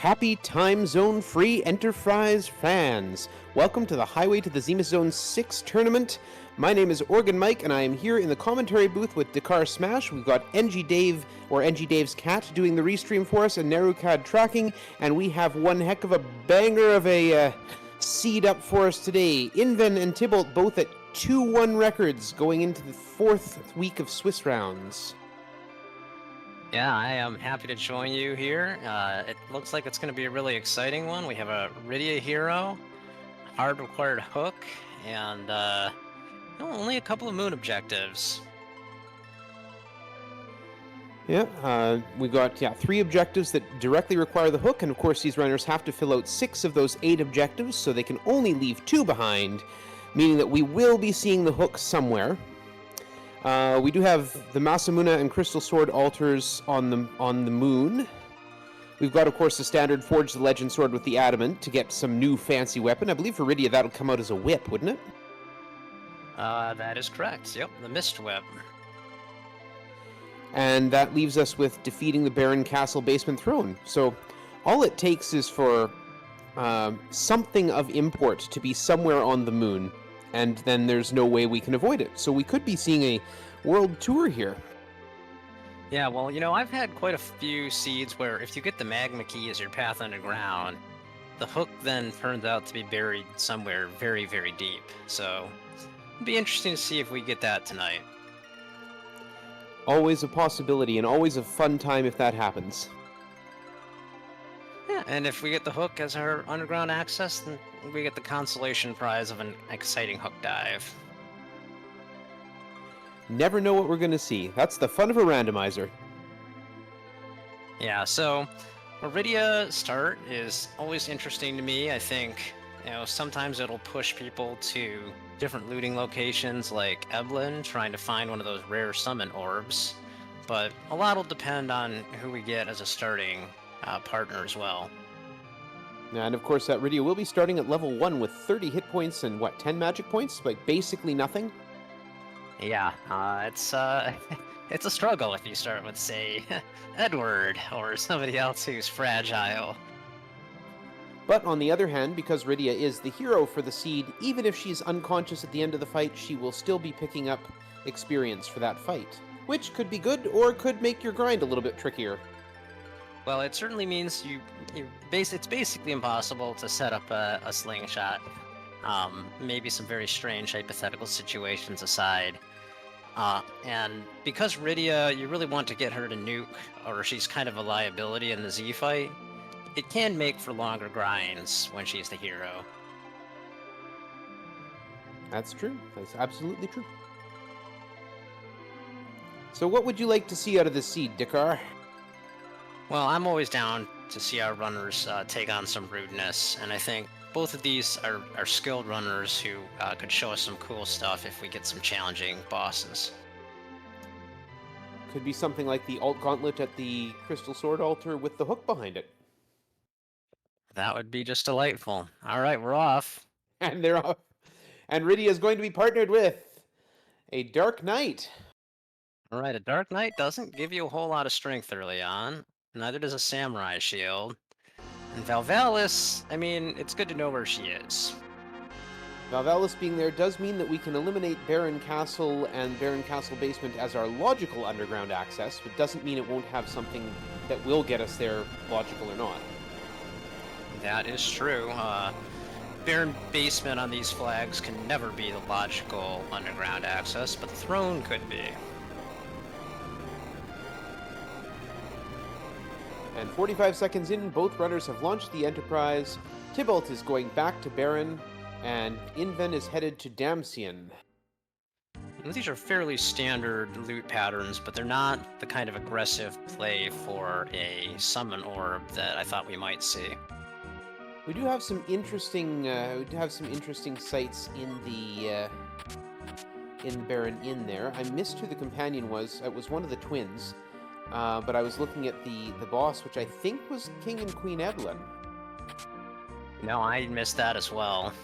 Happy time zone free Enterprise fans! Welcome to the Highway to the Zemus Zone 6 tournament. My name is Organ Mike, and I am here in the commentary booth with Dakar Smash. We've got NG Dave, or NG Dave's cat, doing the restream for us, and Nerukad tracking, and we have one heck of a banger of a seed up for us today. Inven and Tybalt both at 2-1 records going into the 4th week of Swiss rounds. Yeah, I am happy to join you here. It looks like it's going to be a really exciting one. We have a Rydia hero, hard required hook, and only a couple of moon objectives. Yeah, we got 3 objectives that directly require the hook, and of course these runners have to fill out 6 of those 8 objectives, so they can only leave 2 behind, meaning that we will be seeing the hook somewhere. We do have the Masamuna and Crystal Sword altars on the moon. We've got, of course, the standard Forge the Legend Sword with the Adamant to get some new fancy weapon. I believe for Rydia that'll come out as a whip, wouldn't it? That is correct. Yep, the Mist Whip. And that leaves us with defeating the Baron Castle Basement Throne. So all it takes is for something of import to be somewhere on the moon, and then there's no way we can avoid it. So we could be seeing a world tour here. Yeah, well, I've had quite a few seeds where if you get the magma key as your path underground, the hook then turns out to be buried somewhere very, very deep. So it'd be interesting to see if we get that tonight. Always a possibility, and always a fun time if that happens. Yeah, and if we get the hook as our underground access, then we get the consolation prize of an exciting hook dive. Never know what we're going to see. That's the fun of a randomizer. Yeah, so Rydia start is always interesting to me. I think, sometimes it'll push people to different looting locations like Eblan, trying to find one of those rare summon orbs. But a lot will depend on who we get as a starting partner as well. And of course, that Rydia will be starting at level 1 with 30 hit points and 10 magic points? Like basically nothing? Yeah, it's it's a struggle if you start with, say, Edward or somebody else who's fragile. But on the other hand, because Rydia is the hero for the seed, even if she's unconscious at the end of the fight, she will still be picking up experience for that fight, which could be good or could make your grind a little bit trickier. Well, it certainly means it's basically impossible to set up a slingshot. Maybe some very strange hypothetical situations aside. And because Rydia, you really want to get her to nuke, or she's kind of a liability in the Z fight, it can make for longer grinds when she's the hero. That's true. That's absolutely true. So what would you like to see out of this seed, Dakar? Well, I'm always down to see our runners take on some rudeness, and I think both of these are skilled runners who could show us some cool stuff if we get some challenging bosses. Could be something like the Alt Gauntlet at the Crystal Sword altar with the hook behind it. That would be just delightful. All right, we're off. And they're off. And Rydia is going to be partnered with a Dark Knight. All right, a Dark Knight doesn't give you a whole lot of strength early on. Neither does a Samurai Shield. And Valvalis, I mean, it's good to know where she is. Valvalis being there does mean that we can eliminate Baron Castle and Baron Castle Basement as our logical underground access, but doesn't mean it won't have something that will get us there, logical or not. That is true. Baron Basement on these flags can never be the logical underground access, but the throne could be. And 45 seconds in, both runners have launched the Enterprise. Tybalt is going back to Baron, and Inven is headed to Damcian. These are fairly standard loot patterns, but they're not the kind of aggressive play for a summon orb that I thought we might see. We do have some interesting sights in the Baron Inn there. I missed who the companion was. It was one of the twins. But I was looking at the boss, which I think was King and Queen Eblan. No, I missed that as well.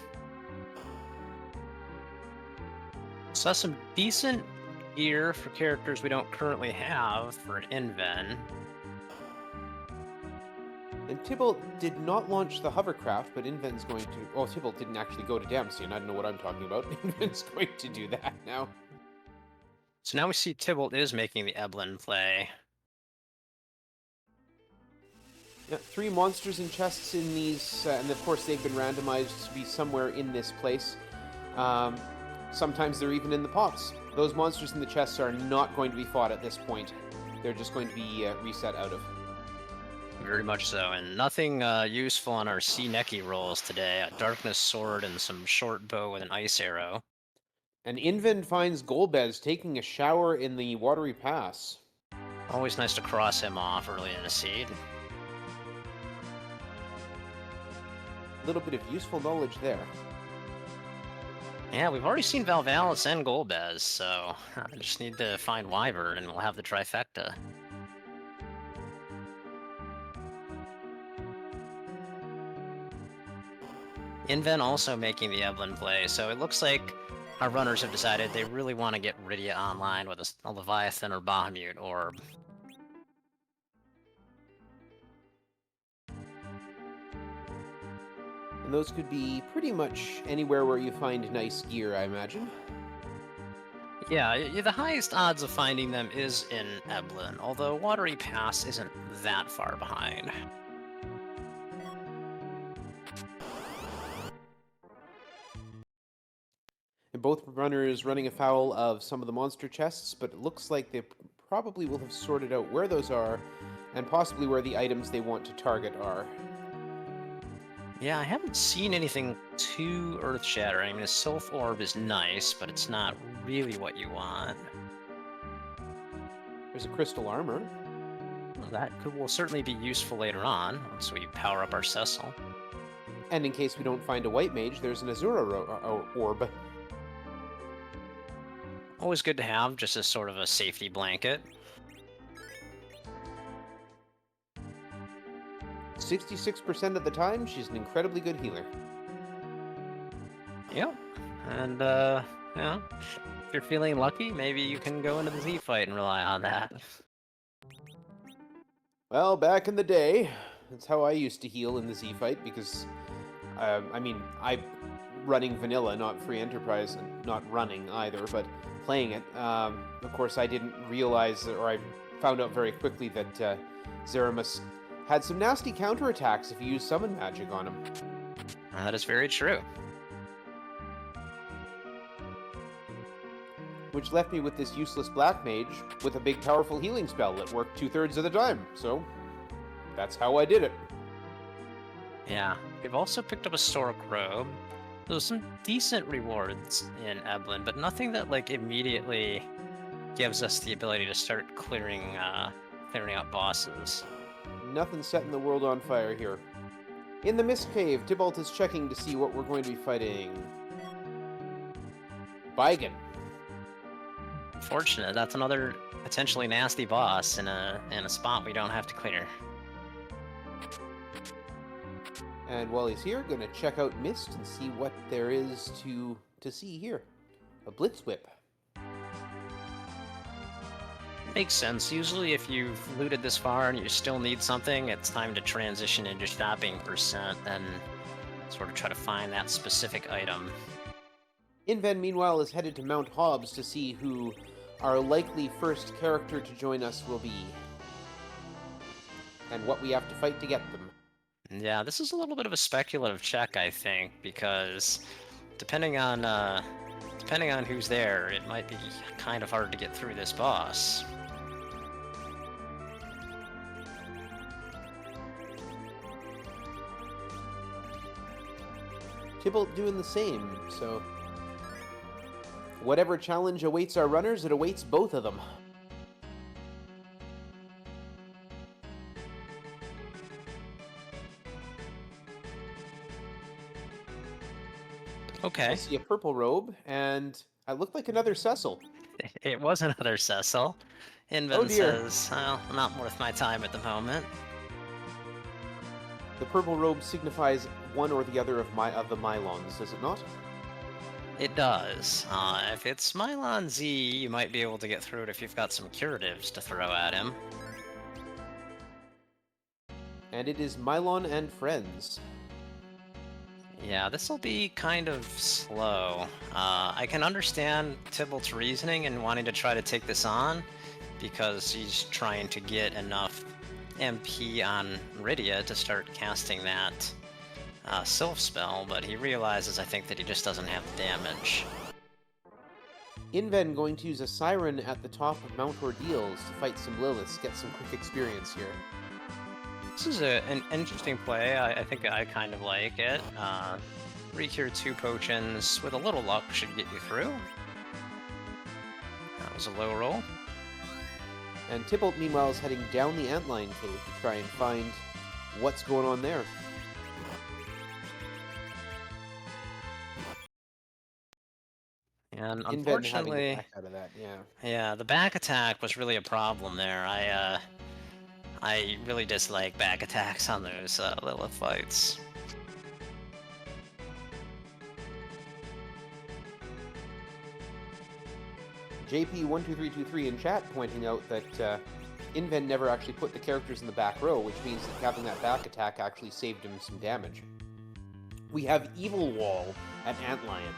Saw some decent gear for characters we don't currently have for an inven. And Tybalt did not launch the hovercraft, but Inven's going to... Oh, Tybalt didn't actually go to Damsian. I don't know what I'm talking about. Inven's going to do that now. So now we see Tybalt is making the Eblan play. Yeah, 3 monsters in chests in these, and of course they've been randomized to be somewhere in this place. Sometimes they're even in the pots. Those monsters in the chests are not going to be fought at this point. They're just going to be reset out of. Very much so, and nothing useful on our Sea Neki rolls today. A Darkness Sword and some short bow with an ice arrow. And Inven finds Golbez taking a shower in the watery pass. Always nice to cross him off early in a seed. A little bit of useful knowledge there. Yeah, we've already seen Valvalis and Golbez, so I just need to find Wyvern and we'll have the trifecta. Inven also making the Eblan play, so it looks like our runners have decided they really want to get Rydia online with a Leviathan or Bahamut orb. And those could be pretty much anywhere where you find nice gear, I imagine. Yeah, the highest odds of finding them is in Eblan, although Watery Pass isn't that far behind. And both runners running afoul of some of the monster chests, but it looks like they probably will have sorted out where those are, and possibly where the items they want to target are. Yeah, I haven't seen anything too earth-shattering. I mean, a Sylph Orb is nice, but it's not really what you want. There's a crystal armor. Well, that will certainly be useful later on, once we power up our Cecil. And in case we don't find a white mage, there's an Azura orb. Always good to have, just as sort of a safety blanket. 66% of the time, she's an incredibly good healer. Yep. And, yeah, if you're feeling lucky, maybe you can go into the Z fight and rely on that. Well, back in the day, that's how I used to heal in the Z fight, because, I mean, I'm running vanilla, not free enterprise, and not running either, but playing it. Of course, I didn't realize, or I found out very quickly that Zemus had some nasty counterattacks if you use summon magic on him. That is very true. Which left me with this useless black mage with a big powerful healing spell that worked 2/3 of the time, so that's how I did it. Yeah, we've also picked up a Stork Robe. There's some decent rewards in Eblan, but nothing that, like, immediately gives us the ability to start clearing out bosses. Nothing setting the world on fire here. In the Mist Cave, Tybalt is checking to see what we're going to be fighting. Baigan. Unfortunate, that's another potentially nasty boss in a spot we don't have to clear. And while he's here, gonna check out Mist and see what there is to see here. A Blitz Whip. Makes sense. Usually if you've looted this far and you still need something, it's time to transition into shopping percent and sort of try to find that specific item. Inven, meanwhile, is headed to Mount Hobbs to see who our likely first character to join us will be. And what we have to fight to get them. Yeah, this is a little bit of a speculative check, I think, because depending on who's there, it might be kind of hard to get through this boss. Tybalt doing the same, so whatever challenge awaits our runners, it awaits both of them. Okay. I see a purple robe, and I look like another Cecil. It was another Cecil. Inven Oh dear. says, well, not worth my time at the moment. The purple robe signifies one or the other of the Mylons, does it not? It does. If it's Mylon Z, you might be able to get through it if you've got some curatives to throw at him. And it is Mylon and friends. Yeah, this will be kind of slow. I can understand Tybalt's reasoning and wanting to try to take this on, because he's trying to get enough MP on Rydia to start casting that Sylph spell, but he realizes, I think, that he just doesn't have the damage. Inven going to use a Siren at the top of Mount Ordeals to fight some Liliths, get some quick experience here. This is an interesting play. I think I kind of like it. Recure 2 potions with a little luck should get you through. That was a low roll. And Tybalt, meanwhile, is heading down the Antline Cave to try and find what's going on there. And Inven unfortunately, having a back out of that, yeah. Yeah, the back attack was really a problem there. I really dislike back attacks on those Lilith fights. JP12323 in chat pointing out that Inven never actually put the characters in the back row, which means that having that back attack actually saved him some damage. We have Evil Wall at Antlion.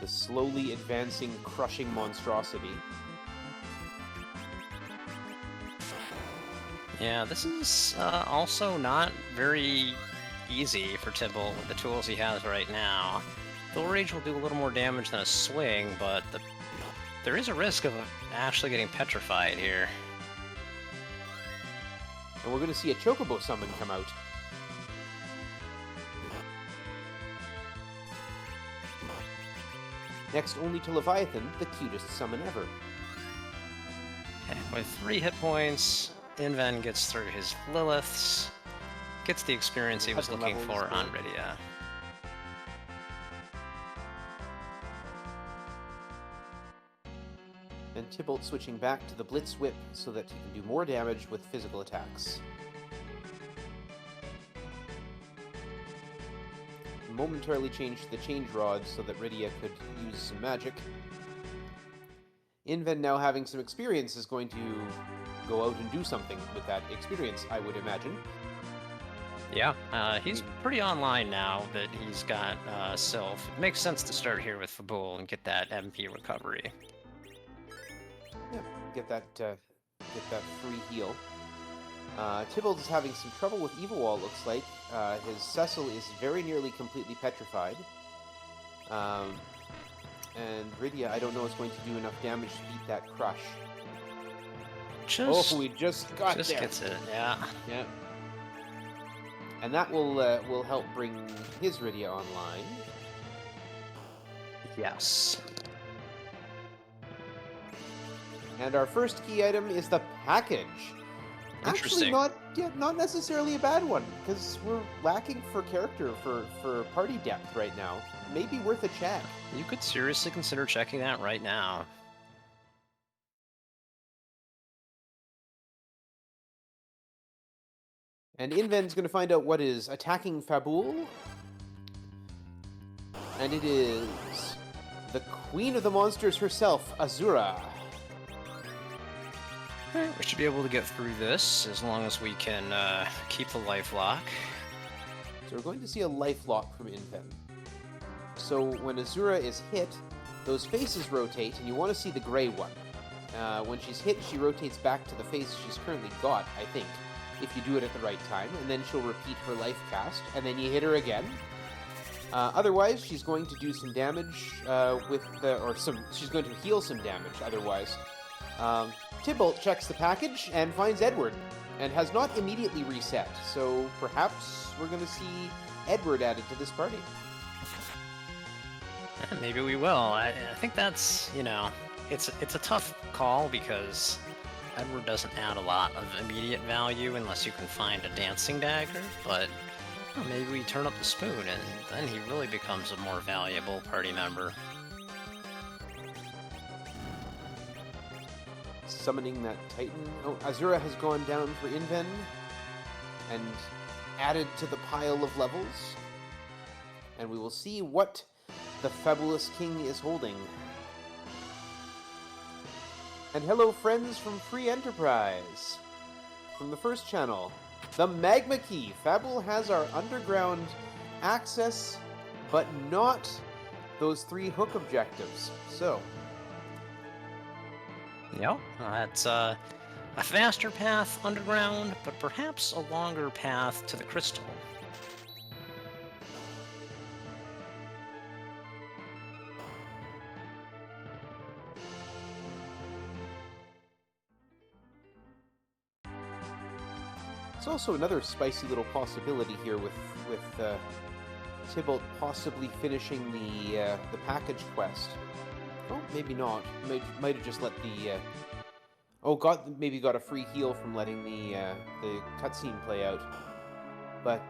The slowly advancing, crushing monstrosity. Yeah, this is also not very easy for Tybalt with the tools he has right now. Full Rage will do a little more damage than a swing, but there is a risk of actually getting petrified here. And we're going to see a Chocobo summon come out. Next only to Leviathan, the cutest summon ever. Okay, with 3 hit points, Inven gets through his Liliths, gets the experience he was looking for on Rydia. And Tybalt switching back to the Blitz Whip so that he can do more damage with physical attacks. Momentarily changed the Change Rod so that Rydia could use some magic. Inven, now having some experience, is going to go out and do something with that experience, I would imagine. Yeah, he's pretty online now that he's got Sylph. It makes sense to start here with Fabul and get that MP recovery. Yeah, get that free heal. Tybalt is having some trouble with Evil Wall, it looks like. His Cecil is very nearly completely petrified. And Rydia, I don't know, is going to do enough damage to beat that crush. Just we just got just there. gets it, yeah. Yeah. And that will help bring his Rydia online. Yes. And our first key item is the package. Actually, not necessarily a bad one, because we're lacking for character for party depth right now. Maybe worth a check. You could seriously consider checking that right now. And Inven's going to find out what is attacking Fabul. And it is the Queen of the Monsters herself, Azura. We should be able to get through this as long as we can keep the life lock. So we're going to see a life lock from Inven. So when Azura is hit, those faces rotate, and you want to see the gray one. When she's hit, she rotates back to the face she's currently got, I think, if you do it at the right time, and then she'll repeat her life cast, and then you hit her again. Otherwise, she's going to do some damage she's going to heal some damage otherwise. Tybalt checks the package and finds Edward, and has not immediately reset, so perhaps we're going to see Edward added to this party. Maybe we will. I think that's, it's a tough call because Edward doesn't add a lot of immediate value unless you can find a dancing dagger, but maybe we turn up the spoon and then he really becomes a more valuable party member. Summoning that Titan. Oh, Azura has gone down for Inven and added to the pile of levels. And we will see what the Fabulous King is holding. And hello, friends from Free Enterprise. From the first channel, the Magma Key. Fabul has our underground access, but not those 3 hook objectives. So, Yep, that's a faster path underground, but perhaps a longer path to the crystal. it's also another spicy little possibility here with Tybalt possibly finishing the package quest. Oh, maybe not. Might have just let the maybe got a free heal from letting the cutscene play out. But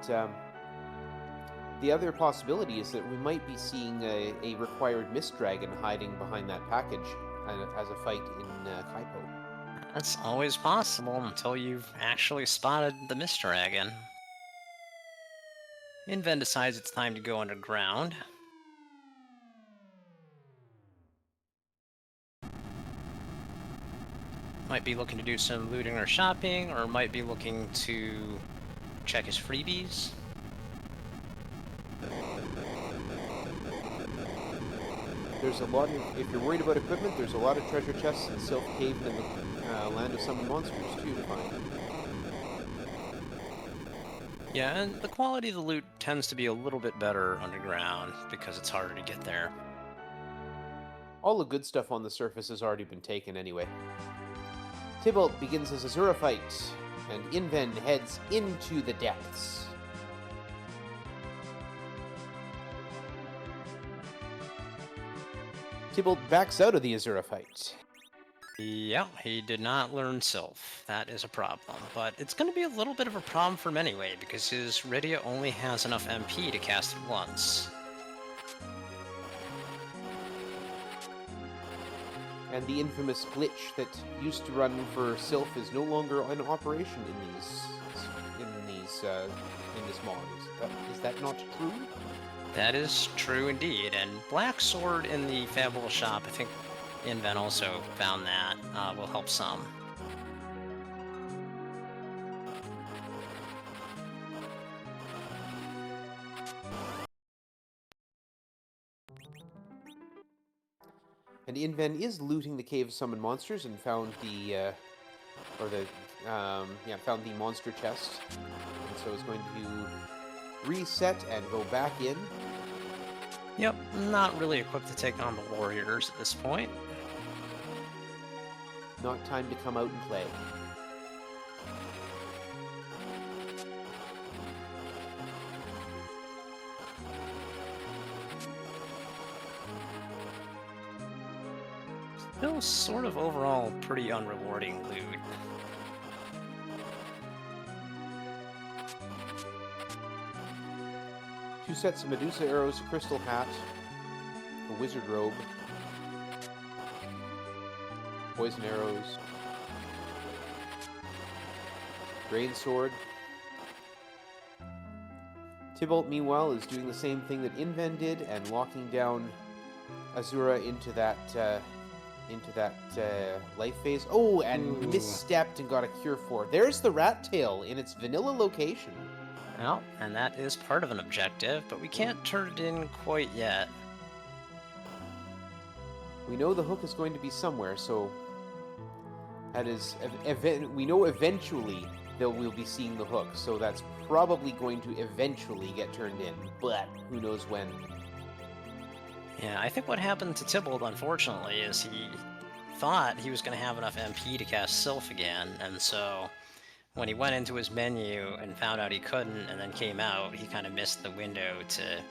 the other possibility is that we might be seeing a required Mist Dragon hiding behind that package as a fight in Kaipo. That's always possible until you've actually spotted the Mist Dragon. Inven decides it's time to go underground. Might be looking to do some looting or shopping, or might be looking to check his freebies. There's a lot of, if you're worried about equipment, there's a lot of treasure chests in Sylph Cave and in the Land of Summoned Monsters too to find. Yeah, and the quality of the loot tends to be a little bit better underground because it's harder to get there. All the good stuff on the surface has already been taken anyway. Tybalt begins his Azura fight, and Inven heads into the depths. Tybalt backs out of the Azura fight. Yeah, he did not learn Sylph. That is a problem. But it's going to be a little bit of a problem for him anyway, because his Rydia only has enough MP to cast it once. And the infamous glitch that used to run for Sylph is no longer in operation in this mod. Is that not true? That is true indeed. And Black Sword in the Fabulous Shop, I think Inven also found that, will help some. And Inven is looting the Cave of Summoned Monsters and found the found the monster chest. And so it's going to reset and go back in. Yep, not really equipped to take on the warriors at this point. Not time to come out and play. Still sort of overall pretty unrewarding loot. Two sets of Medusa arrows, a crystal hat, a wizard robe, poison arrows, grain sword. Tybalt, meanwhile, is doing the same thing that Inven did and locking down Azura into that life phase. Oh, and misstepped and got a cure for. There's the rat tail in its vanilla location. Well, and that is part of an objective, but we can't turn it in quite yet. We know the hook is going to be somewhere, so that is, we know eventually that we'll be seeing the hook, so that's probably going to eventually get turned in, but who knows when. Yeah, I think what happened to Tybalt, unfortunately, is he thought he was going to have enough MP to cast Sylph again, and so when he went into his menu and found out he couldn't and then came out, he kind of missed the window to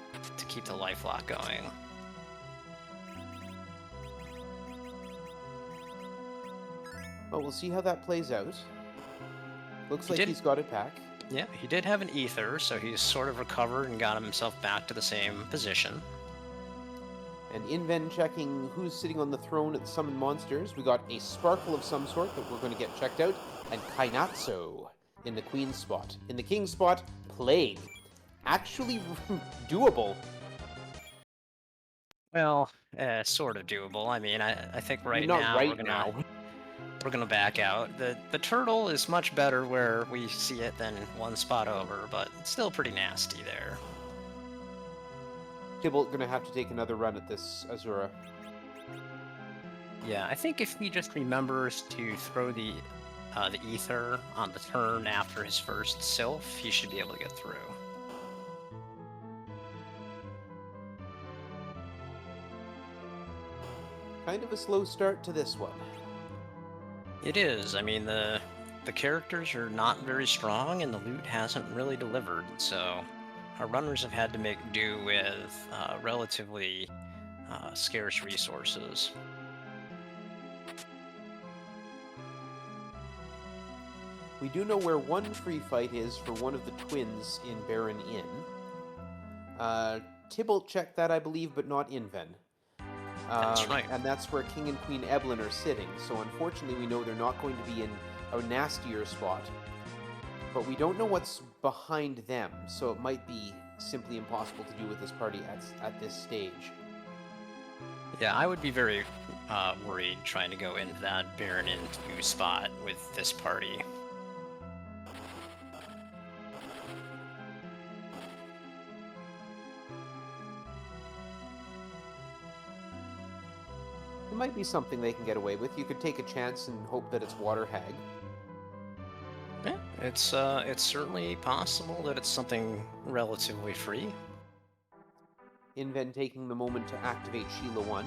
keep the life lock going. Well, we'll see how that plays out. Looks like he's got it back. Yeah, he did have an ether, so he's sort of recovered and got himself back to the same position. And Inven checking who's sitting on the throne at the Summoned Monsters. We got a Sparkle of some sort that we're going to get checked out. And Kainatsu in the Queen's spot. In the King's spot, Plague. Actually doable. Well, sort of doable. I mean, I think right not now right we're gonna... now. we're gonna back out. The turtle is much better where we see it than one spot over, but it's still pretty nasty there. Tybalt gonna have to take another run at this Azura. Yeah, I think if he just remembers to throw the ether on the turn after his first sylph, he should be able to get through. Kind of a slow start to this one. It is. I mean, the characters are not very strong, and the loot hasn't really delivered. So, our runners have had to make do with relatively scarce resources. We do know where one free fight is for one of the twins in Baron Inn. Tybalt checked that, I believe, but not Inven. That's right. And that's where King and Queen Eblan are sitting. So unfortunately, we know they're not going to be in a nastier spot. But we don't know what's behind them, so it might be simply impossible to do with this party at this stage. Yeah, I would be very worried trying to go into that Baron Inn 2 spot with this party. It might be something they can get away with. You could take a chance and hope that it's Water Hag. Yeah, it's certainly possible that it's something relatively free. Inven taking the moment to activate Sheila 1.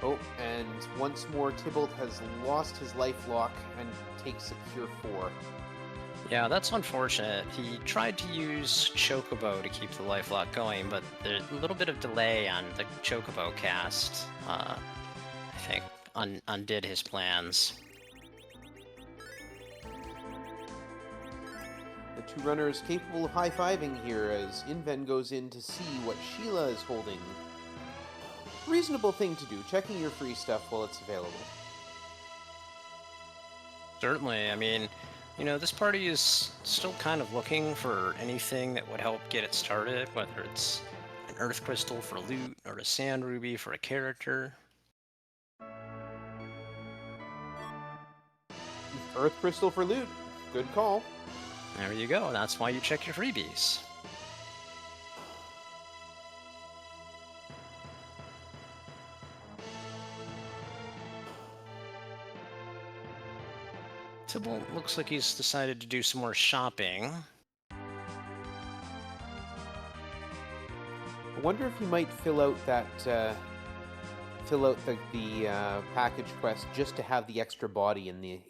Oh, and once more Tybalt has lost his life lock and takes a Cure 4. Yeah, that's unfortunate. He tried to use Chocobo to keep the life lock going, but there's a little bit of delay on the Chocobo cast, I think, undid his plans. The two runners capable of high-fiving here as Inven goes in to see what Sheila is holding. Reasonable thing to do, checking your free stuff while it's available. Certainly, I mean, you know, this party is still kind of looking for anything that would help get it started, whether it's an Earth Crystal for loot or a Sand Ruby for a character. Earth Crystal for loot. Good call. There you go, that's why you check your freebies. Tybalt looks like he's decided to do some more shopping. I wonder if he might fill out that the package quest just to have the extra body in the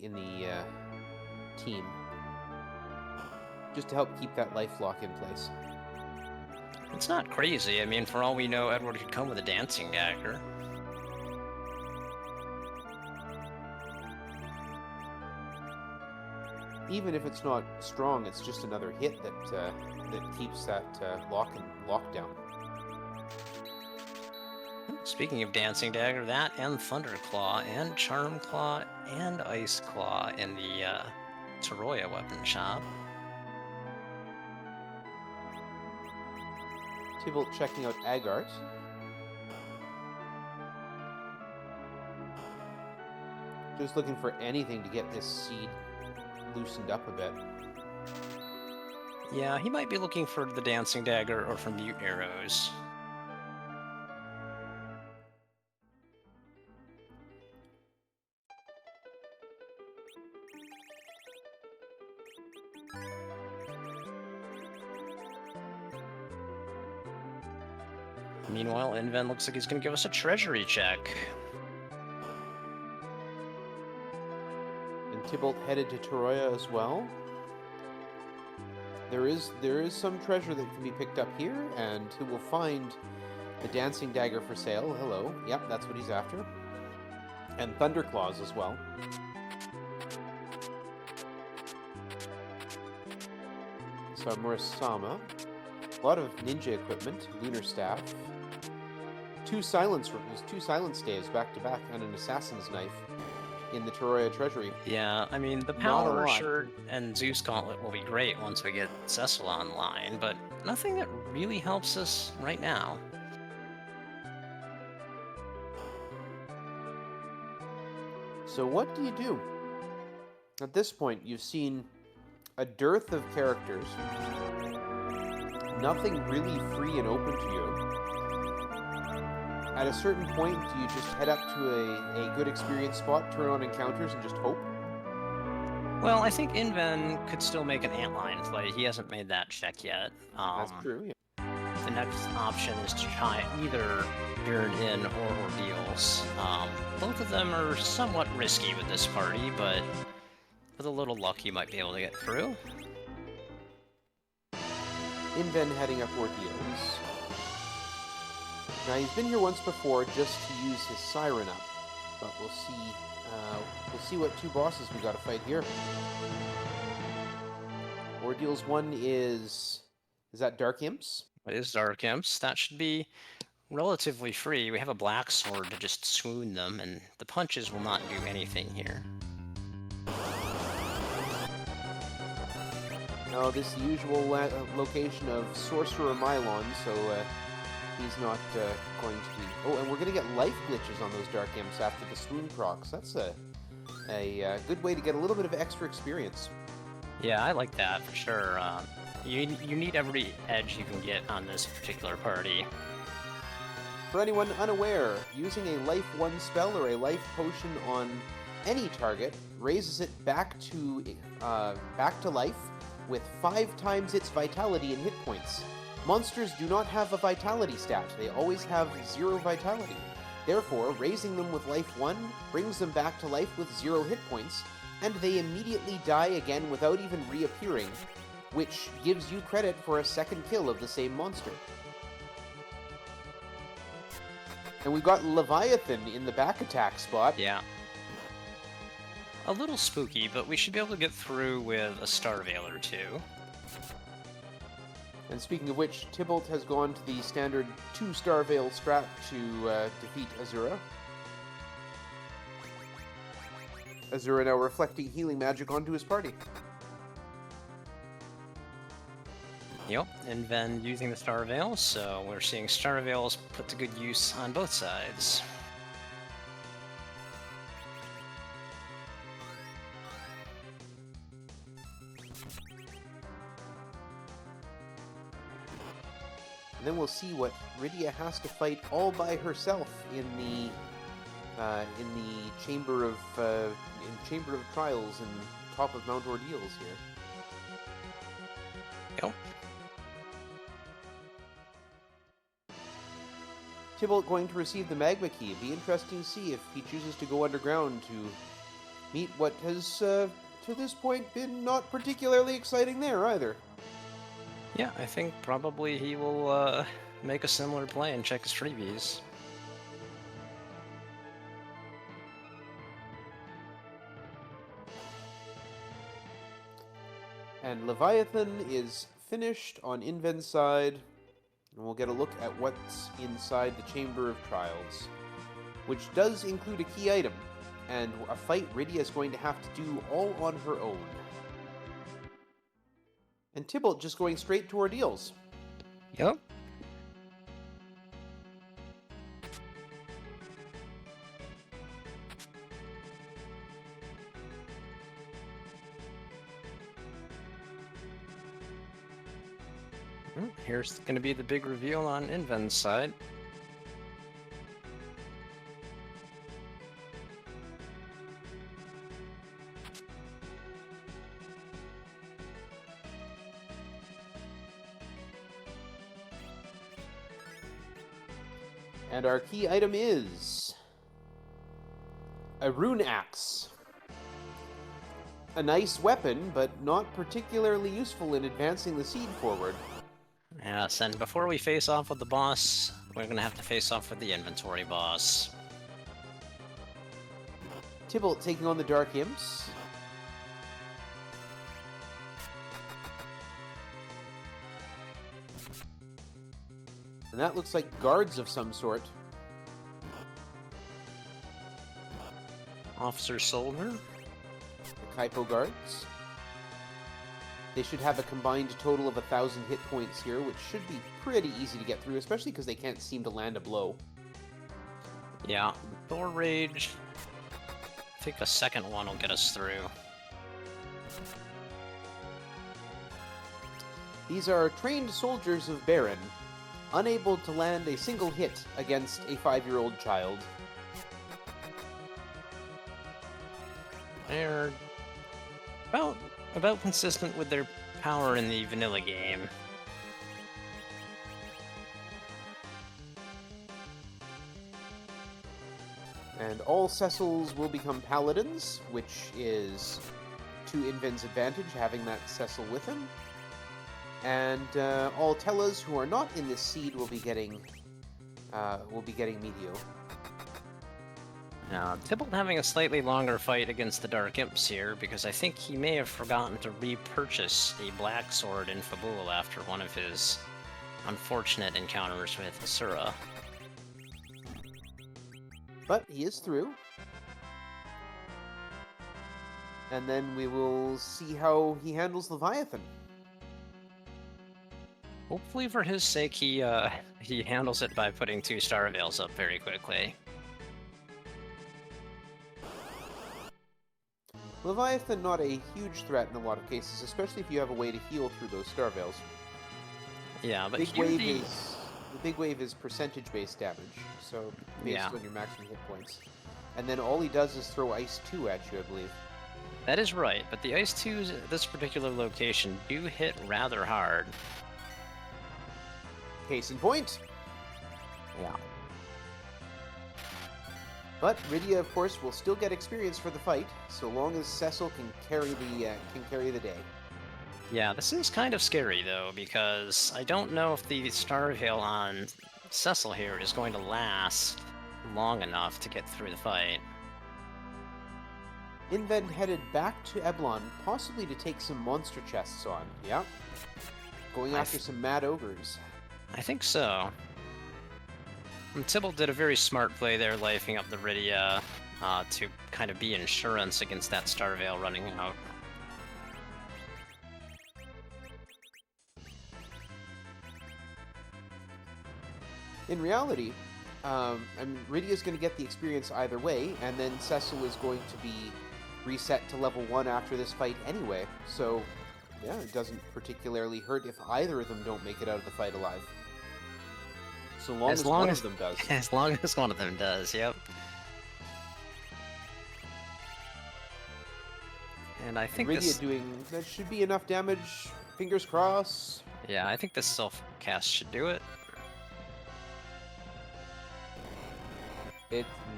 team, just to help keep that life lock in place. It's not crazy. I mean, for all we know, Edward could come with a dancing dagger. Even if it's not strong, it's just another hit that keeps that lockdown. Speaking of dancing dagger, that and Thunderclaw and Charm Claw and Ice Claw in the Toroya weapon shop. Tybalt checking out Agart. Just looking for anything to get this seed loosened up a bit. Yeah, he might be looking for the dancing dagger or for mute arrows. Meanwhile, Inven looks like he's going to give us a treasury check. And Tybalt headed to Toroya as well. There is some treasure that can be picked up here, and he will find the dancing dagger for sale. Hello. Yep, that's what he's after. And Thunderclaws as well. So Murasama. A lot of ninja equipment, lunar staff. Two silence staves back to back, and an assassin's knife in the Toroya treasury. Yeah, I mean, the Power Shirt and Zeus Gauntlet will be great once we get Cecil online, but nothing that really helps us right now. So what do you do? At this point, you've seen a dearth of characters. Nothing really free and open to you. At a certain point, do you just head up to a good experience spot, turn on encounters, and just hope? Well, I think Inven could still make an antline play. He hasn't made that check yet. That's true, yeah. The next option is to try either Burn In or Ordeals. Both of them are somewhat risky with this party, but with a little luck you might be able to get through. Inven heading up Ordeals. Now, he's been here once before just to use his Siren up, but we'll see what two bosses we gotta fight here. Ordeals 1 is that Dark Imps? It is Dark Imps. That should be relatively free. We have a black sword to just swoon them, and the punches will not do anything here. Now, this is the usual location of Sorcerer Mylon, so he's not going to be... Oh, and we're going to get life glitches on those Dark Imps after the swoon procs. That's a good way to get a little bit of extra experience. Yeah, I like that for sure. You need every edge you can get on this particular party. For anyone unaware, using a Life 1 spell or a Life Potion on any target raises it back to life with 5 times its vitality and hit points. Monsters do not have a vitality stat. They always have 0 vitality. Therefore, raising them with Life 1 brings them back to life with 0 hit points, and they immediately die again without even reappearing, which gives you credit for a second kill of the same monster. And we've got Leviathan in the back attack spot. Yeah. A little spooky, but we should be able to get through with a Starveil or two. And speaking of which, Tybalt has gone to the standard 2 Starveil strat to defeat Azura. Azura now reflecting healing magic onto his party. Yep, and then using the Starveil, so we're seeing Starveils put to good use on both sides. And then we'll see what Rydia has to fight all by herself in the Chamber of Trials and top of Mount Ordeals here. Yep. Tybalt going to receive the Magma Key. It'd be interesting to see if he chooses to go underground to meet what has, to this point, been not particularly exciting there either. Yeah, I think probably he will make a similar play and check his freebies. And Leviathan is finished on Inven's side, and we'll get a look at what's inside the Chamber of Trials, which does include a key item, and a fight Rydia is going to have to do all on her own. And Tybalt just going straight to Ordeals. Yep. Here's going to be the big reveal on Inven's side. And our key item is a rune axe. A nice weapon, but not particularly useful in advancing the seed forward. Yes, and before we face off with the boss, we're going to have to face off with the inventory boss. Tybalt taking on the Dark Imps. And that looks like guards of some sort. Officer Soldier. The Kaipo guards. They should have a combined total of 1,000 hit points here, which should be pretty easy to get through, especially because they can't seem to land a blow. Yeah, Thor Rage think a second one will get us through. These are trained soldiers of Baron, unable to land a single hit against a 5-year-old child. They're about consistent with their power in the vanilla game. And all Cecils will become paladins, which is to Inven's advantage, having that Cecil with him. And all Tellas who are not in this seed will be getting Meteor. Now, Tybalt having a slightly longer fight against the Dark Imps here, because I think he may have forgotten to repurchase a black sword in Fabul after one of his unfortunate encounters with Asura. But he is through. And then we will see how he handles Leviathan. Hopefully for his sake, he handles it by putting 2 Star Veils up very quickly. Leviathan not a huge threat in a lot of cases, especially if you have a way to heal through those Star Veils. Yeah, but the big wave is percentage-based damage, so based on your maximum hit points. And then all he does is throw Ice 2 at you, I believe. That is right, but the Ice 2s at this particular location do hit rather hard. Case in point. Yeah. But Rydia, of course, will still get experience for the fight, so long as Cecil can carry the day. Yeah, this is kind of scary, though, because I don't know if the Star Veil on Cecil here is going to last long enough to get through the fight. Inven headed back to Eblan, possibly to take some monster chests on. Yeah. Going after some mad ogres. I think so. And Tybalt did a very smart play there, lifing up the Rydia to kind of be insurance against that Star Veil running out. In reality, Rydia's going to get the experience either way, and then Cecil is going to be reset to level 1 after this fight anyway. So, yeah, it doesn't particularly hurt if either of them don't make it out of the fight alive. So long as one of them does. As long as one of them does, yep. And I think Rydia that should be enough damage. Fingers crossed. Yeah, I think this self-cast should do it.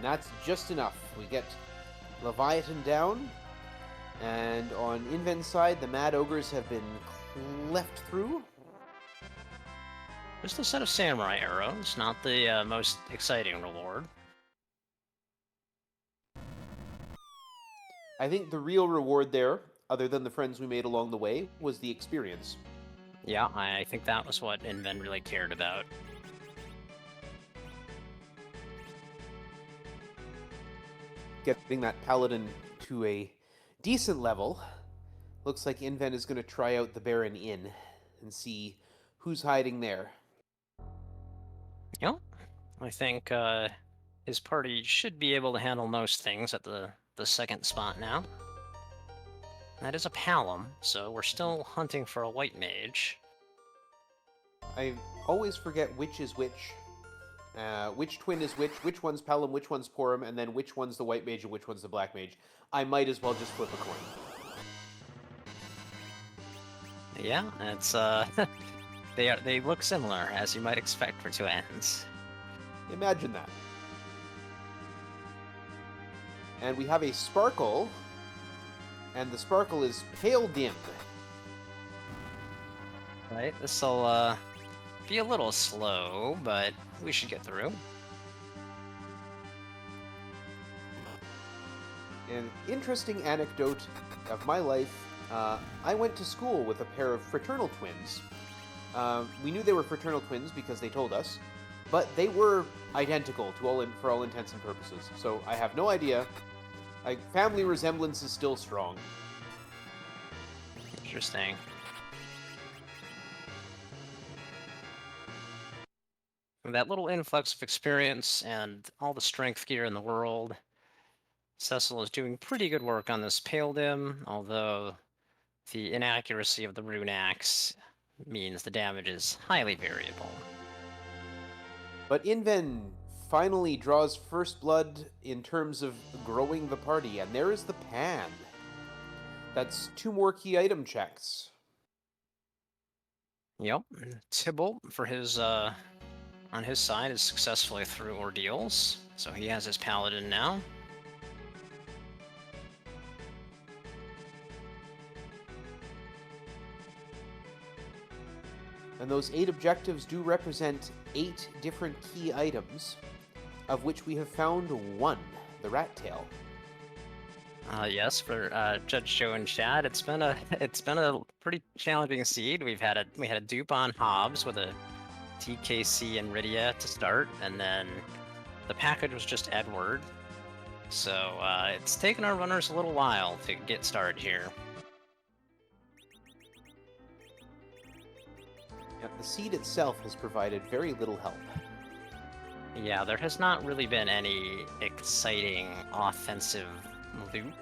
That's just enough. We get Leviathan down, and on Inven's side, the Mad Ogres have been left through. Just a set of samurai arrows, not the most exciting reward. I think the real reward there, other than the friends we made along the way, was the experience. Yeah, I think that was what Inven really cared about. Getting that paladin to a decent level. Looks like Inven is going to try out the Baron Inn and see who's hiding there. Yep. I think his party should be able to handle most things at the second spot now. That is a Palom, so we're still hunting for a white mage. I always forget which is which. Which twin is which one's Palom, which one's Porum, and then which one's the white mage and which one's the black mage. I might as well just flip a coin. Yeah, it's they look similar, as you might expect for twins. Imagine that. And we have a Sparkle, and the Sparkle is pale dim. Right, this'll be a little slow, but we should get through. An interesting anecdote of my life, I went to school with a pair of fraternal twins. We knew they were fraternal twins because they told us, but they were identical for all intents and purposes. So I have no idea. Family resemblance is still strong. Interesting. That little influx of experience and all the strength gear in the world Cecil is doing pretty good work on this Paladin, although the inaccuracy of the rune axe means the damage is highly variable. But Inven finally draws first blood in terms of growing the party, and there is the pan. That's 2 more key item checks. Yep, Tybalt for his on his side is successfully through ordeals, so he has his paladin now. And those 8 objectives do represent 8 different key items, of which we have found 1, the rat tail. Yes, for Judge Joe and Chad, it's been a pretty challenging seed. We had a dupe on Hobbs with a TKC and Rydia to start, and then the package was just Edward. So it's taken our runners a little while to get started here. The seed itself has provided very little help. Yeah, there has not really been any exciting offensive loot,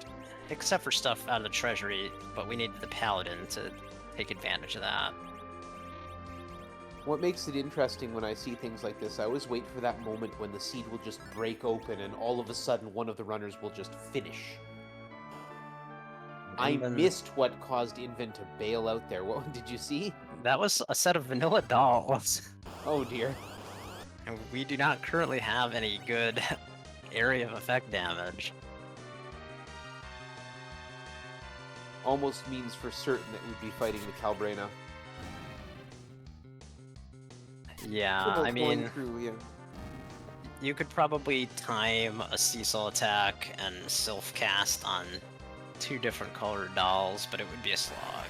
except for stuff out of the treasury, but we needed the paladin to take advantage of that. What makes it interesting when I see things like this, I always wait for that moment when the seed will just break open and all of a sudden one of the runners will just finish. I missed what caused Inven to bail out there. What did you see? That was a set of vanilla dolls. Oh dear. And we do not currently have any good area of effect damage. Almost means for certain that we'd be fighting the Calbrena. Yeah, I mean, through, you could probably time a Cecil attack and Sylph cast on 2 different colored dolls, but it would be a slog.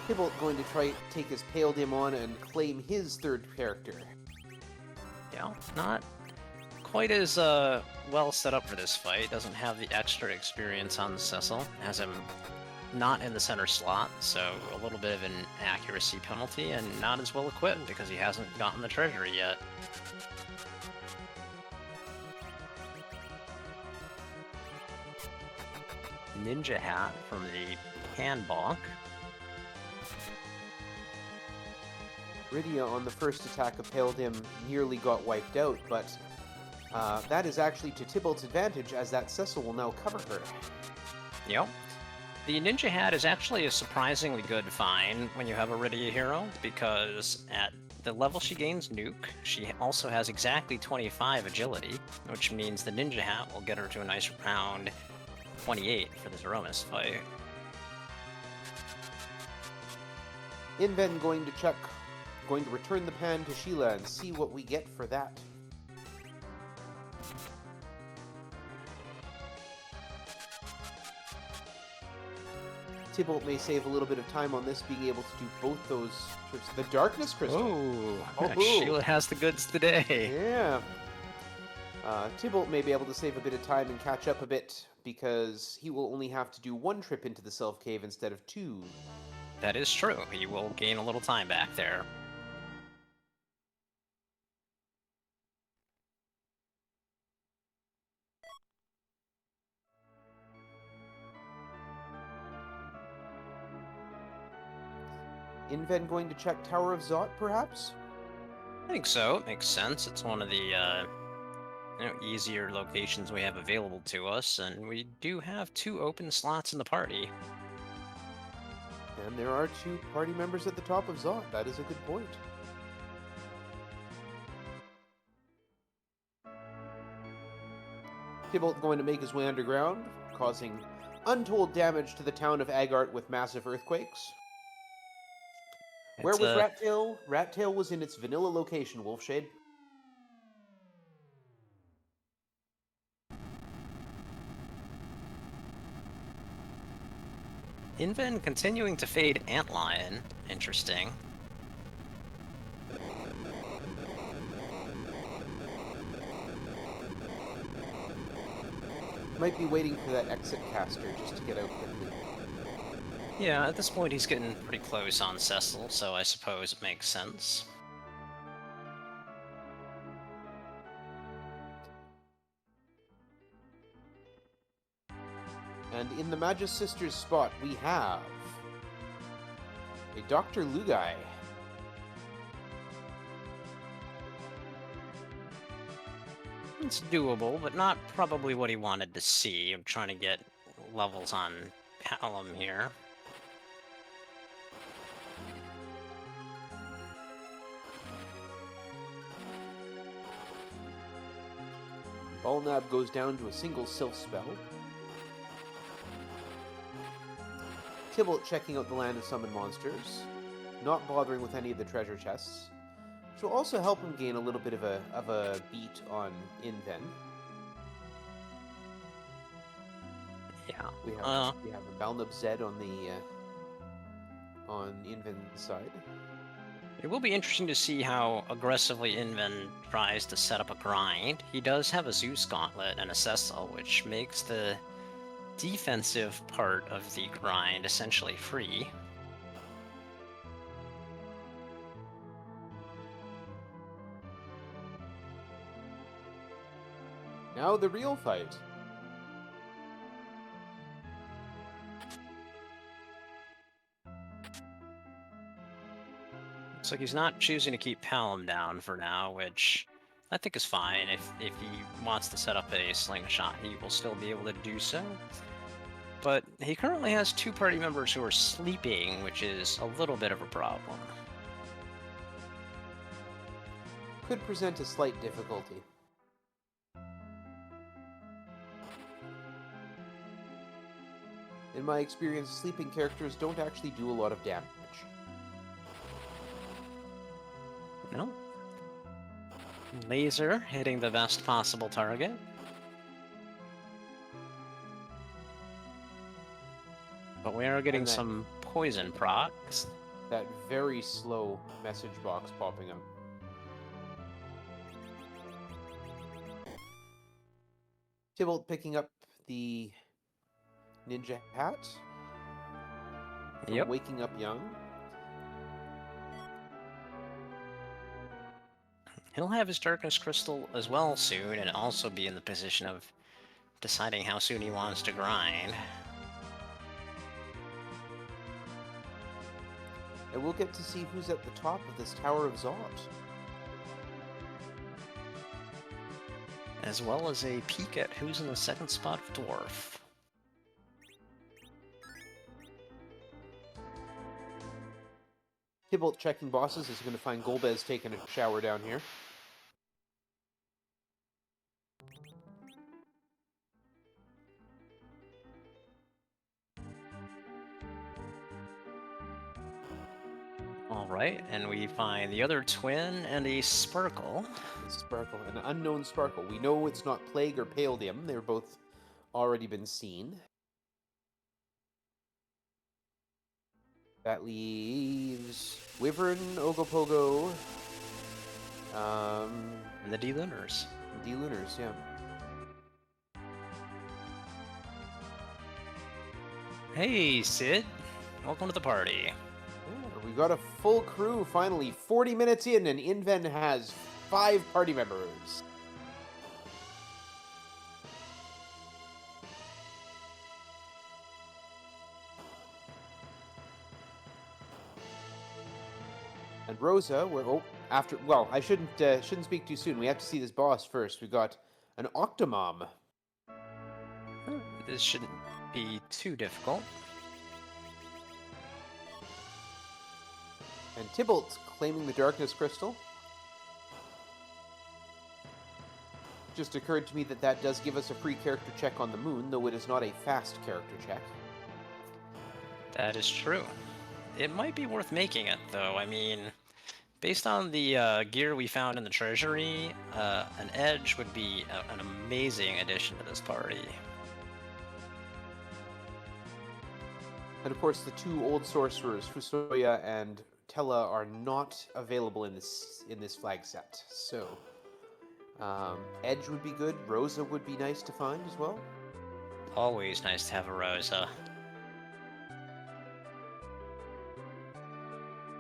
Tybalt going to try to take his Paladin on and claim his 3rd character. Yeah, not quite as well set up for this fight. Doesn't have the extra experience on Cecil. Has him not in the center slot, so a little bit of an accuracy penalty, and not as well equipped because he hasn't gotten the treasury yet. Ninja hat from the Handbonk. Rydia on the first attack of Paladin nearly got wiped out, but that is actually to Tybalt's advantage, as that Cecil will now cover her. Yep. The Ninja hat is actually a surprisingly good find when you have a Rydia hero, because at the level she gains Nuke, she also has exactly 25 agility, which means the Ninja hat will get her to a nice round 28 for the Zemus fight. Inven going to return the pan to Sheila and see what we get for that. Tybalt may save a little bit of time on this, being able to do both those trips. The Darkness Crystal. Oh, Sheila has the goods today. Yeah. Tybalt may be able to save a bit of time and catch up a bit, because he will only have to do 1 trip into the Self Cave instead of 2. That is true. He will gain a little time back there. Inven going to check Tower of Zot, perhaps? I think so. It makes sense. It's one of the easier locations we have available to us, and we do have 2 open slots in the party. And there are 2 party members at the top of Zot. That is a good point. Tybalt going to make his way underground, causing untold damage to the town of Agart with massive earthquakes. Where was Rat Tail? Rat Tail was in its vanilla location, Wolfshade. Inven continuing to fade Antlion. Interesting. Might be waiting for that exit caster just to get out quickly. Yeah, at this point he's getting pretty close on Cecil, so I suppose it makes sense. And in the Magus Sisters spot, we have a Dr. Lugai. It's doable, but not probably what he wanted to see. I'm trying to get levels on Palom here. Balnab goes down to a single Sylph spell. Tybalt checking out the land of summon monsters, not bothering with any of the treasure chests, which will also help him gain a little bit of a beat on inven. Yeah. We have a Balnab Zed on Inven's side. It will be interesting to see how aggressively Inven tries to set up a grind. He does have a Zeus Gauntlet and a Cecil, which makes the defensive part of the grind essentially free. Now the real fight. Looks like he's not choosing to keep Palom down for now, which I think is fine. If he wants to set up a slingshot, he will still be able to do so. But he currently has 2 party members who are sleeping, which is a little bit of a problem. Could present a slight difficulty. In my experience, sleeping characters don't actually do a lot of damage. No. Laser hitting the best possible target. But we are getting some poison procs. That very slow message box popping up. Tybalt picking up the ninja hat. Yep. Waking up young. He'll have his Darkness Crystal as well soon, and also be in the position of deciding how soon he wants to grind. And we'll get to see who's at the top of this Tower of Zot. As well as a peek at who's in the 2nd spot of Dwarf. Tybalt checking bosses is going to find Golbez taking a shower down here. Alright, and we find the other twin and a Sparkle. Sparkle, an unknown Sparkle. We know it's not Plague or Palladium. They're both already been seen. That leaves Wyvern, Ogopogo, And the D-Lunars. D-Lunars, yeah. Hey, Sid. Welcome to the party. Yeah, we got a full crew finally. 40 minutes in, and Inven has 5 party members. And Rosa, I shouldn't speak too soon. We have to see this boss first. We've got an Octomom. This shouldn't be too difficult. And Tybalt claiming the Darkness Crystal. Just occurred to me that does give us a free character check on the moon, though it is not a fast character check. That is true. It might be worth making it, though. I mean, based on the gear we found in the treasury, an edge would be an amazing addition to this party. And of course, the 2 old sorcerers, Fusoya and Tella, are not available in this flag set. So, Edge would be good. Rosa would be nice to find as well. Always nice to have a Rosa.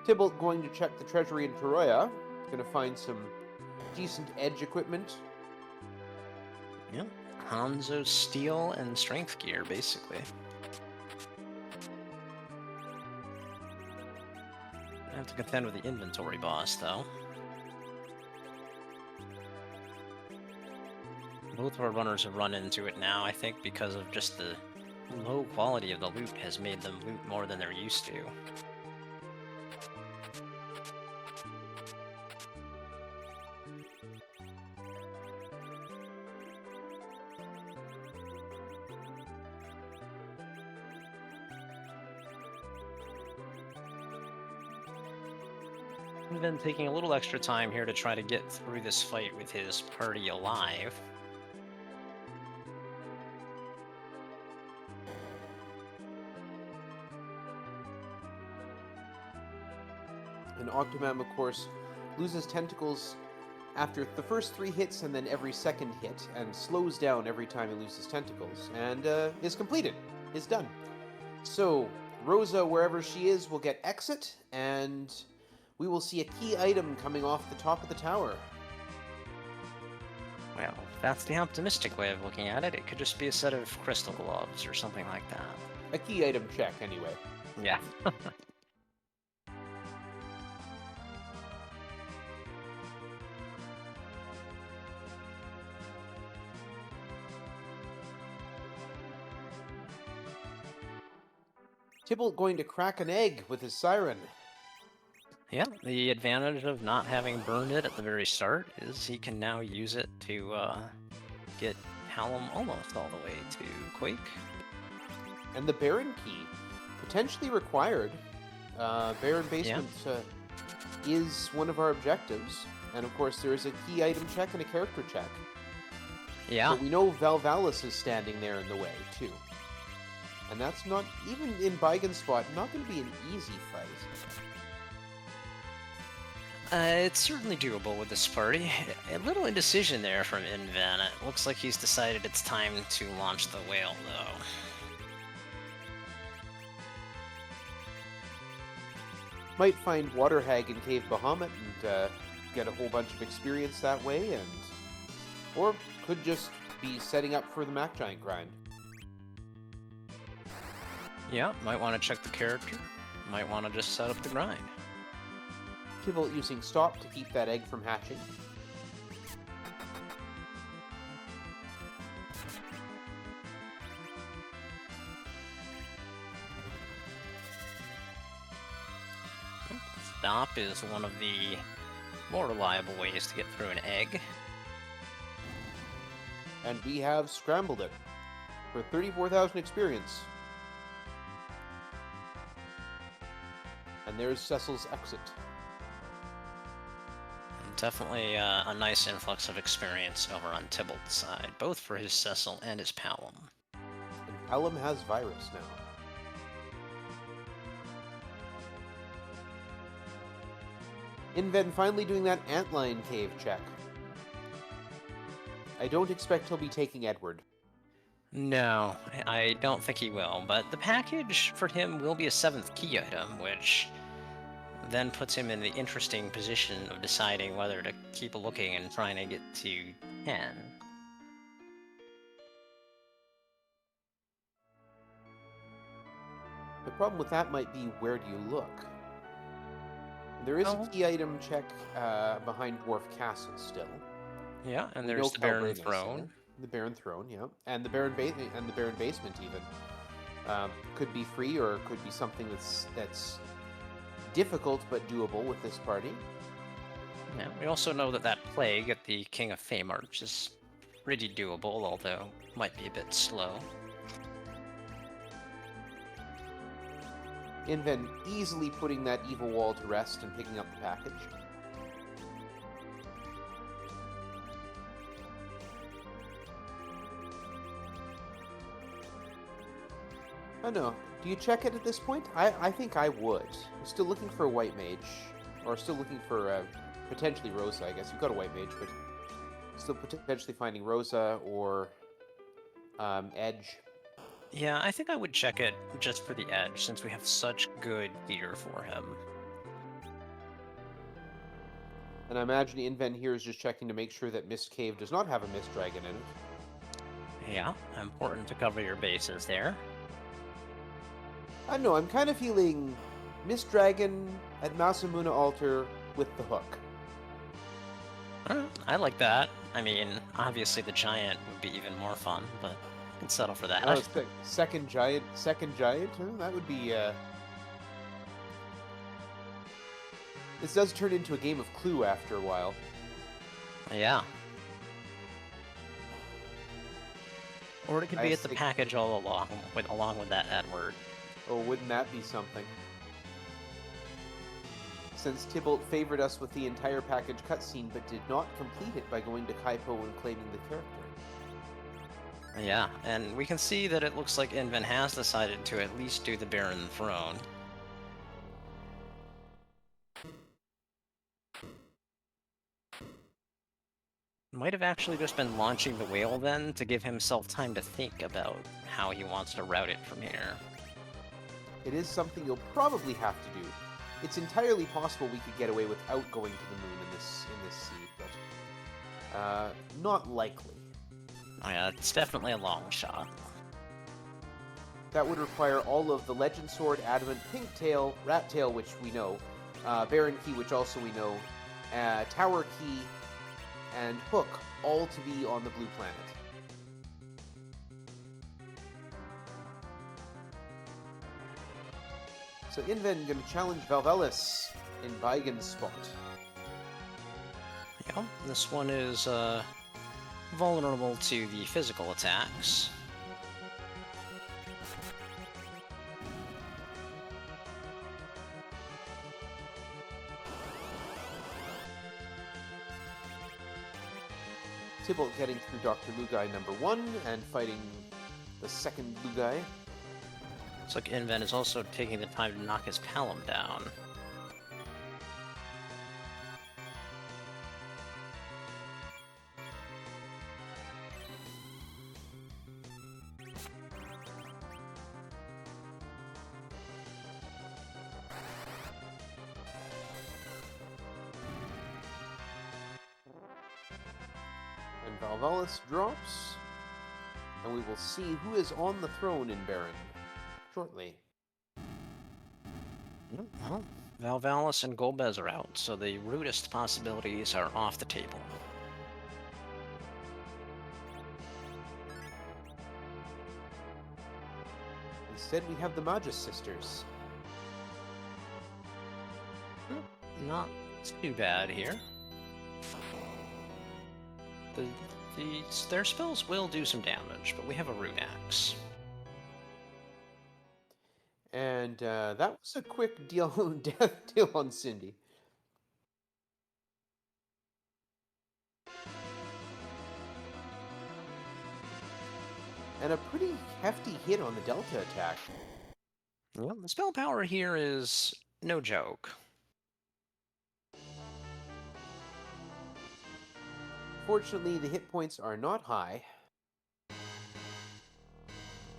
Tybalt going to check the treasury in Toroya. Going to find some decent Edge equipment. Yeah. Hanzo's steel and strength gear, basically. I have to contend with the inventory boss, though. Both of our runners have run into it now, I think, because of just the low quality of the loot has made them loot more than they're used to. I've been taking a little extra time here to try to get through this fight with his party alive. And Octomam, of course, loses tentacles after the first 3 hits and then every second hit, and slows down every time he loses tentacles, and is completed, is done. So, Rosa, wherever she is, will get exit, and we will see a key item coming off the top of the tower. Well, if that's the optimistic way of looking at it, it could just be a set of crystal gloves or something like that. A key item check, anyway. Yeah. Tybalt going to crack an egg with his siren. Yeah, the advantage of not having burned it at the very start is he can now use it to get Hallam almost all the way to Quake. And the Baron key, potentially required. Baron Basement is one of our objectives. And of course, there is a key item check and a character check. Yeah. But we know Valvalis is standing there in the way, too. And that's not, even in Baigan's spot, not going to be an easy fight. It's certainly doable with this party. A little indecision there from Inven. It looks like he's decided it's time to launch the whale, though. Might find Water Hag in Cave Bahamut and get a whole bunch of experience that way, and or could just be setting up for the Mac Giant grind. Yeah, might want to check the character. Might want to just set up the grind. Tybalt using stop to keep that egg from hatching. Stop is one of the more reliable ways to get through an egg. And we have scrambled it for 34,000 experience. And there's Cecil's exit. Definitely a nice influx of experience over on Tybalt's side, both for his Cecil and his Palom. And Palom has virus now. Inven finally doing that antline cave check. I don't expect he'll be taking Edward. No, I don't think he will, but the package for him will be a 7th key item, which then puts him in the interesting position of deciding whether to keep looking and trying to get to 10. The problem with that might be, where do you look? There is a key item check behind Dwarf Castle still. Yeah, and there's the Baron Throne. The Baron Throne, yeah, and the Baron Basement even could be free, or it could be something that's difficult but doable with this party. Yeah, we also know that that plague at the King of Fame Arch is pretty doable, although might be a bit slow. Inven easily putting that evil wall to rest and picking up the package. I don't know. Do you check it at this point? I think I would. I'm still looking for a white mage, or still looking for potentially Rosa. I guess you've got a white mage, but still potentially finding Rosa or Edge. Yeah, I think I would check it just for the Edge, since we have such good gear for him. And I imagine Inven here is just checking to make sure that Mist Cave does not have a Mist Dragon in it. Yeah, important to cover your bases there. I don't know, I'm kind of feeling Miss Dragon at Masamuna Altar with the hook. I like that. I mean, obviously the giant would be even more fun, but I can settle for that. Oh, second giant? Huh? That would be, This does turn into a game of Clue after a while. Yeah. Or it could be at the package all along with that word. Oh, wouldn't that be something? Since Tybalt favored us with the entire package cutscene, but did not complete it by going to Kaipo and claiming the character. Yeah, and we can see that it looks like Inven has decided to at least do the Baron Throne. Might have actually just been launching the whale then to give himself time to think about how he wants to route it from here. It is something you'll probably have to do. It's entirely possible we could get away without going to the moon in this sea, but not likely. Oh yeah, it's definitely a long shot. That would require all of the Legend Sword, Adamant, Pink Tail, Rat Tail, which we know, Baron Key, which also we know, Tower Key, and Hook, all to be on the blue planet. So Inven going to challenge Valvelis in Baigen's spot. Yeah, this one is vulnerable to the physical attacks. Tybalt getting through Dr. Lugai number 1 and fighting the second Lugai. Looks like Inven is also taking the time to knock his Palom down. And Valvelis drops, and we will see who is on the throne in Baron shortly. Well, Valvelis and Golbez are out, so the rudest possibilities are off the table. Instead, we have the Magus sisters. Not too bad here. Their spells will do some damage, but we have a Rune Axe. And that was a quick death deal on Cindy. And a pretty hefty hit on the Delta attack. Well, the spell power here is no joke. Fortunately, the hit points are not high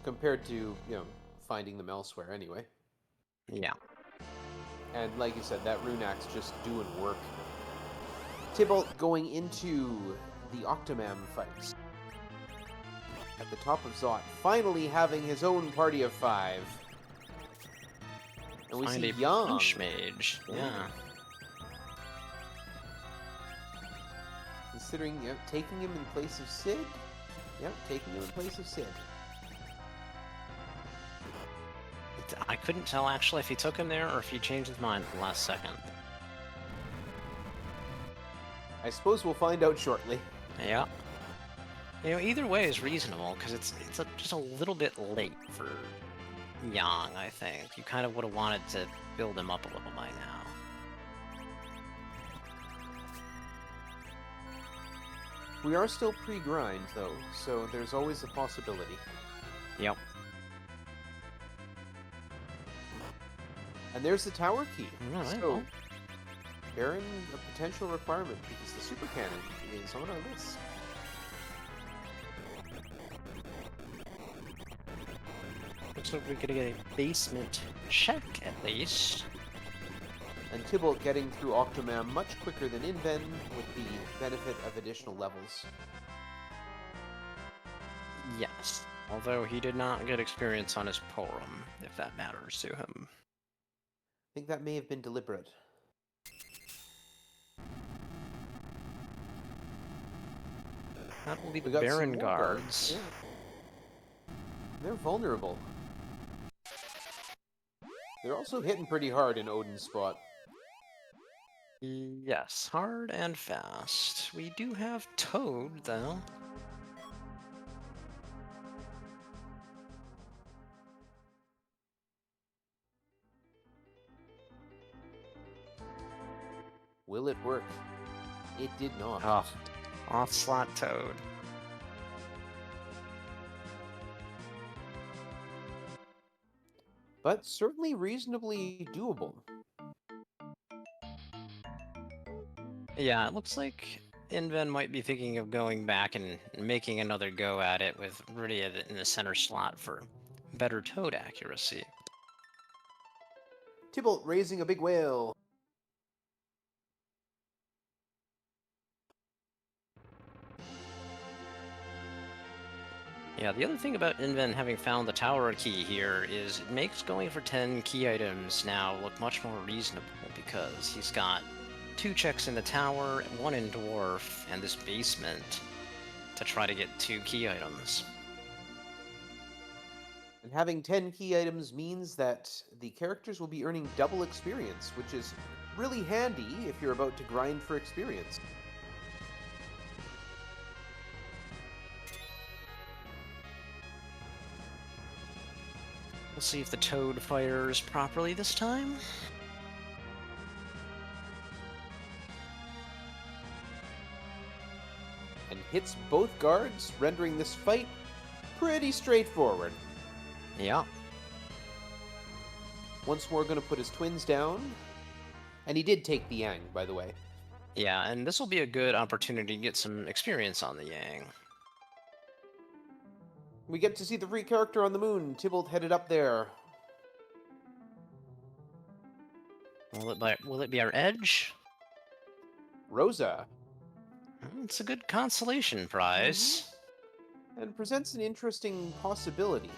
compared to, finding them elsewhere anyway. Yeah. And like you said, that Rune Axe just doing work. Tybalt going into the Octomam fights. At the top of Zot, finally having his own party of 5. And we see Young. Punch Mage. Yeah. Considering, taking him in place of Sid? Yep, taking him in place of Sid. I couldn't tell, actually, if he took him there or if he changed his mind at the last second. I suppose we'll find out shortly. Yeah. Either way is reasonable, because it's just a little bit late for Yang, I think. You kind of would have wanted to build him up a little by now. We are still pre-grind, though, so there's always a possibility. Yep. And there's the tower key. Right, So, well. Baron, a potential requirement, because the super cannon is on our list. Looks like we're gonna get a basement check, at least. And Tybalt getting through Octomam much quicker than Inven, with the benefit of additional levels. Yes, although he did not get experience on his Porum, if that matters to him. I think that may have been deliberate. That will be We the got some Baron more guards. guards. Yeah. They're vulnerable. They're also hitting pretty hard in Odin's spot. Yes, hard and fast. We do have Toad, though. Will it work? It did not. Oh, off-slot Toad. But certainly reasonably doable. Yeah, it looks like Inven might be thinking of going back and making another go at it with Rydia in the center slot for better Toad accuracy. Tybalt raising a big whale. Yeah, the other thing about Inven having found the tower key here is it makes going for 10 key items now look much more reasonable because he's got 2 checks in the tower, 1 in Dwarf, and this basement to try to get 2 key items. And having 10 key items means that the characters will be earning double experience, which is really handy if you're about to grind for experience. We'll see if the Toad fires properly this time. And hits both guards, rendering this fight pretty straightforward. Yeah. Once more going to put his twins down. And he did take the Yang, by the way. Yeah, and this will be a good opportunity to get some experience on the Yang. We get to see the free character on the moon. Tybalt headed up there. Will it be our Edge? Rosa. It's a good consolation prize. And presents an interesting possibility.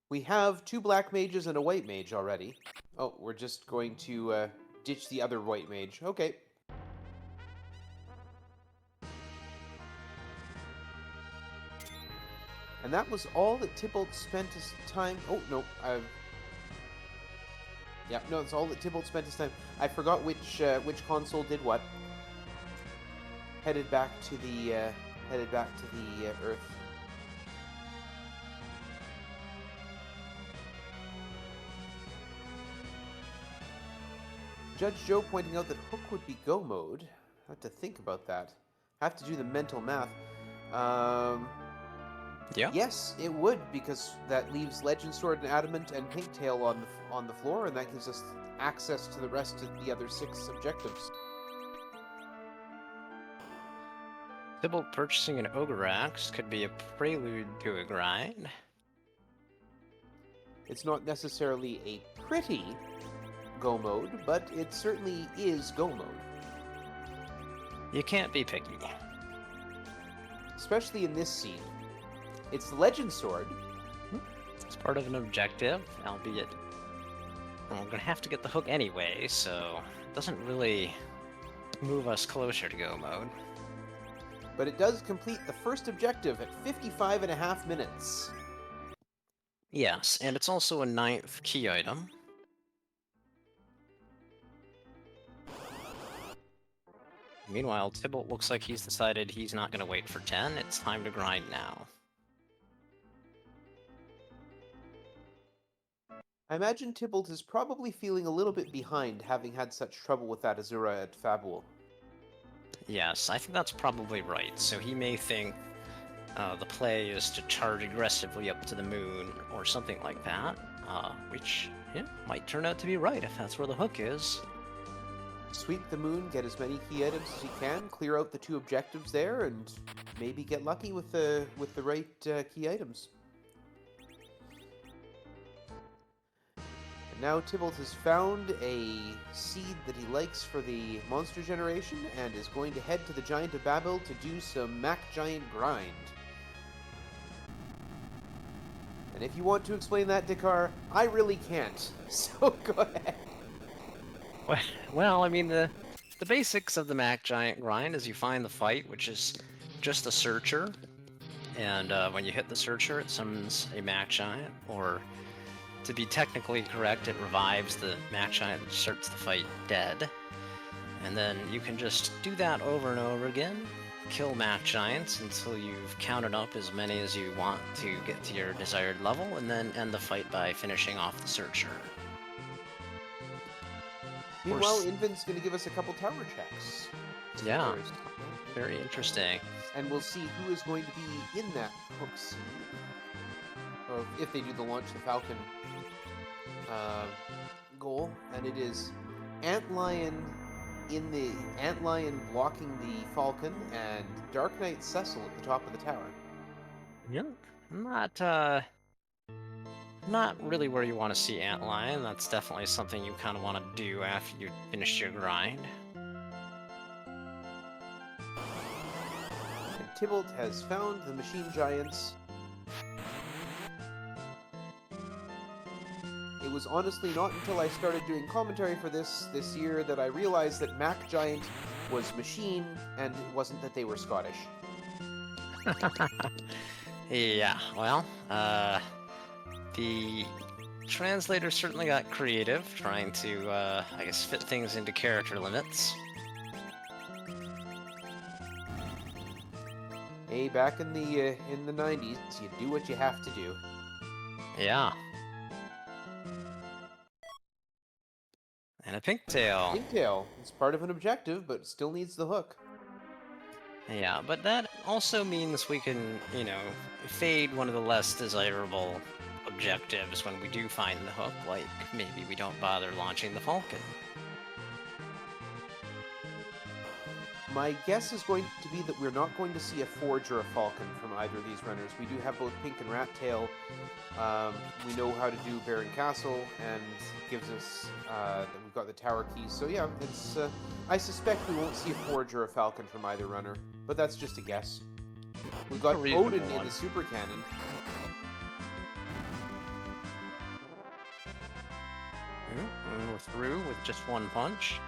We have 2 black mages and a white mage already. Oh, we're just going to ditch the other white mage. Okay. And that was all that Tybalt spent his time... Oh, no. Yeah, no, it's all that Tybalt spent his time. I forgot which console did what. Headed back to the Earth. Judge Joe pointing out that Hook would be go mode. I have to think about that. I have to do the mental math. Yeah. Yes, it would, because that leaves Legend Sword and Adamant and Pinktail on the floor, and that gives us access to the rest of the other 6 objectives. Tybalt purchasing an Ogre Axe could be a prelude to a grind. It's not necessarily a pretty go mode, but it certainly is go mode. You can't be picky. Especially in this scene. It's the Legend Sword. It's part of an objective, albeit well, we're gonna have to get the hook anyway, so it doesn't really move us closer to go mode. But it does complete the first objective at 55.5 minutes. Yes, and it's also a 9th key item. Meanwhile, Tybalt looks like he's decided he's not going to wait for 10. It's time to grind now. I imagine Tybalt is probably feeling a little bit behind, having had such trouble with that Azura at Fabul. Yes, I think that's probably right. So he may think the play is to charge aggressively up to the moon or something like that, which might turn out to be right if that's where the hook is. Sweep the moon, get as many key items as you can, clear out the 2 objectives there, and maybe get lucky with the right key items. And now Tybalt has found a seed that he likes for the monster generation and is going to head to the Giant of Babel to do some Mac Giant grind. And if you want to explain that, Dakar, I really can't. So go ahead. Well, I mean, the basics of the Mac Giant grind is you find the fight, which is just a searcher, and when you hit the searcher, it summons a Mac Giant, or to be technically correct, it revives the Mac Giant that starts the fight dead. And then you can just do that over and over again, kill Mac Giants until you've counted up as many as you want to get to your desired level, and then end the fight by finishing off the searcher. Meanwhile, Inven's going to give us a couple tower checks. Yeah, very interesting. And we'll see who is going to be in that hook seed. Or if they do the launch the Falcon goal. And it is Antlion blocking the Falcon and Dark Knight Cecil at the top of the tower. Yeah, not really where you want to see Antlion. That's definitely something you kind of want to do after you finish your grind. And Tybalt has found the Machine Giants. It was honestly not until I started doing commentary for this year that I realized that Mac Giant was Machine, and it wasn't that they were Scottish. Yeah, well, the translator certainly got creative, trying to, I guess, fit things into character limits. Hey, back in the 90s, you do what you have to do. Yeah. And a Pinktail. Pinktail. It's part of an objective, but still needs the hook. Yeah, but that also means we can, fade one of the less desirable objectives when we do find the hook, like maybe we don't bother launching the Falcon. My guess is going to be that we're not going to see a Forge or a Falcon from either of these runners. We do have both Pink and Rat Tail. We know how to do Baron Castle, and gives us that we've got the tower keys. So yeah, it's. I suspect we won't see a Forge or a Falcon from either runner, but that's just a guess. We've got Odin in the Super Cannon. And we're through with just one punch.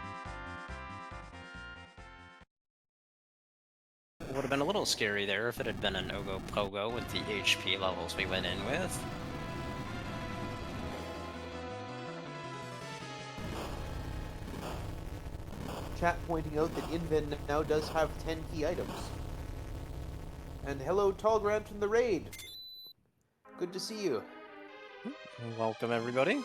It would have been a little scary there if it had been an Ogopogo with the HP levels we went in with. Chat pointing out that inven now does have 10 key items. And hello, Tallgrant from the raid. Good to see you. Welcome, everybody.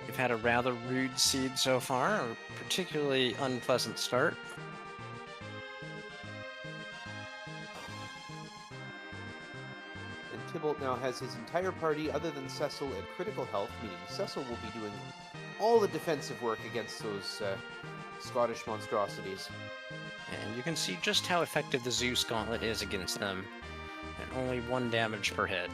We've had a rather rude seed so far, a particularly unpleasant start. And Tybalt now has his entire party, other than Cecil, at critical health, meaning Cecil will be doing all the defensive work against those Scottish monstrosities. And you can see just how effective the Zeus Gauntlet is against them, at only 1 damage per hit.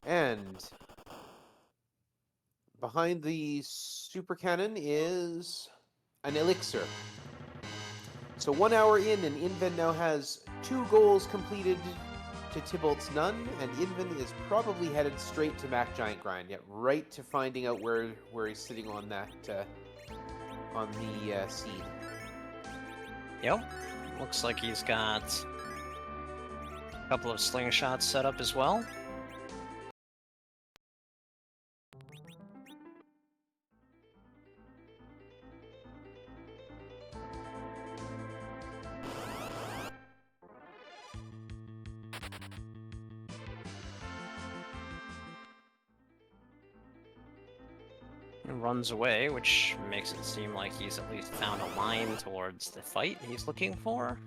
And behind the super cannon is an elixir. So 1 hour in, and Inven now has 2 goals completed to Tybalt's none, and Inven is probably headed straight to Mac Giant Grind, yet right to finding out where he's sitting on that on the seed. Yep, looks like he's got a couple of slingshots set up as well. And runs away, which makes it seem like he's at least found a line towards the fight he's looking for.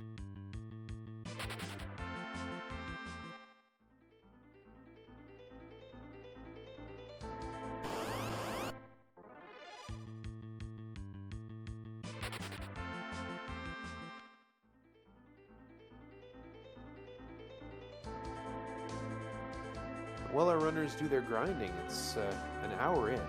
while our runners do their grinding, it's an hour in.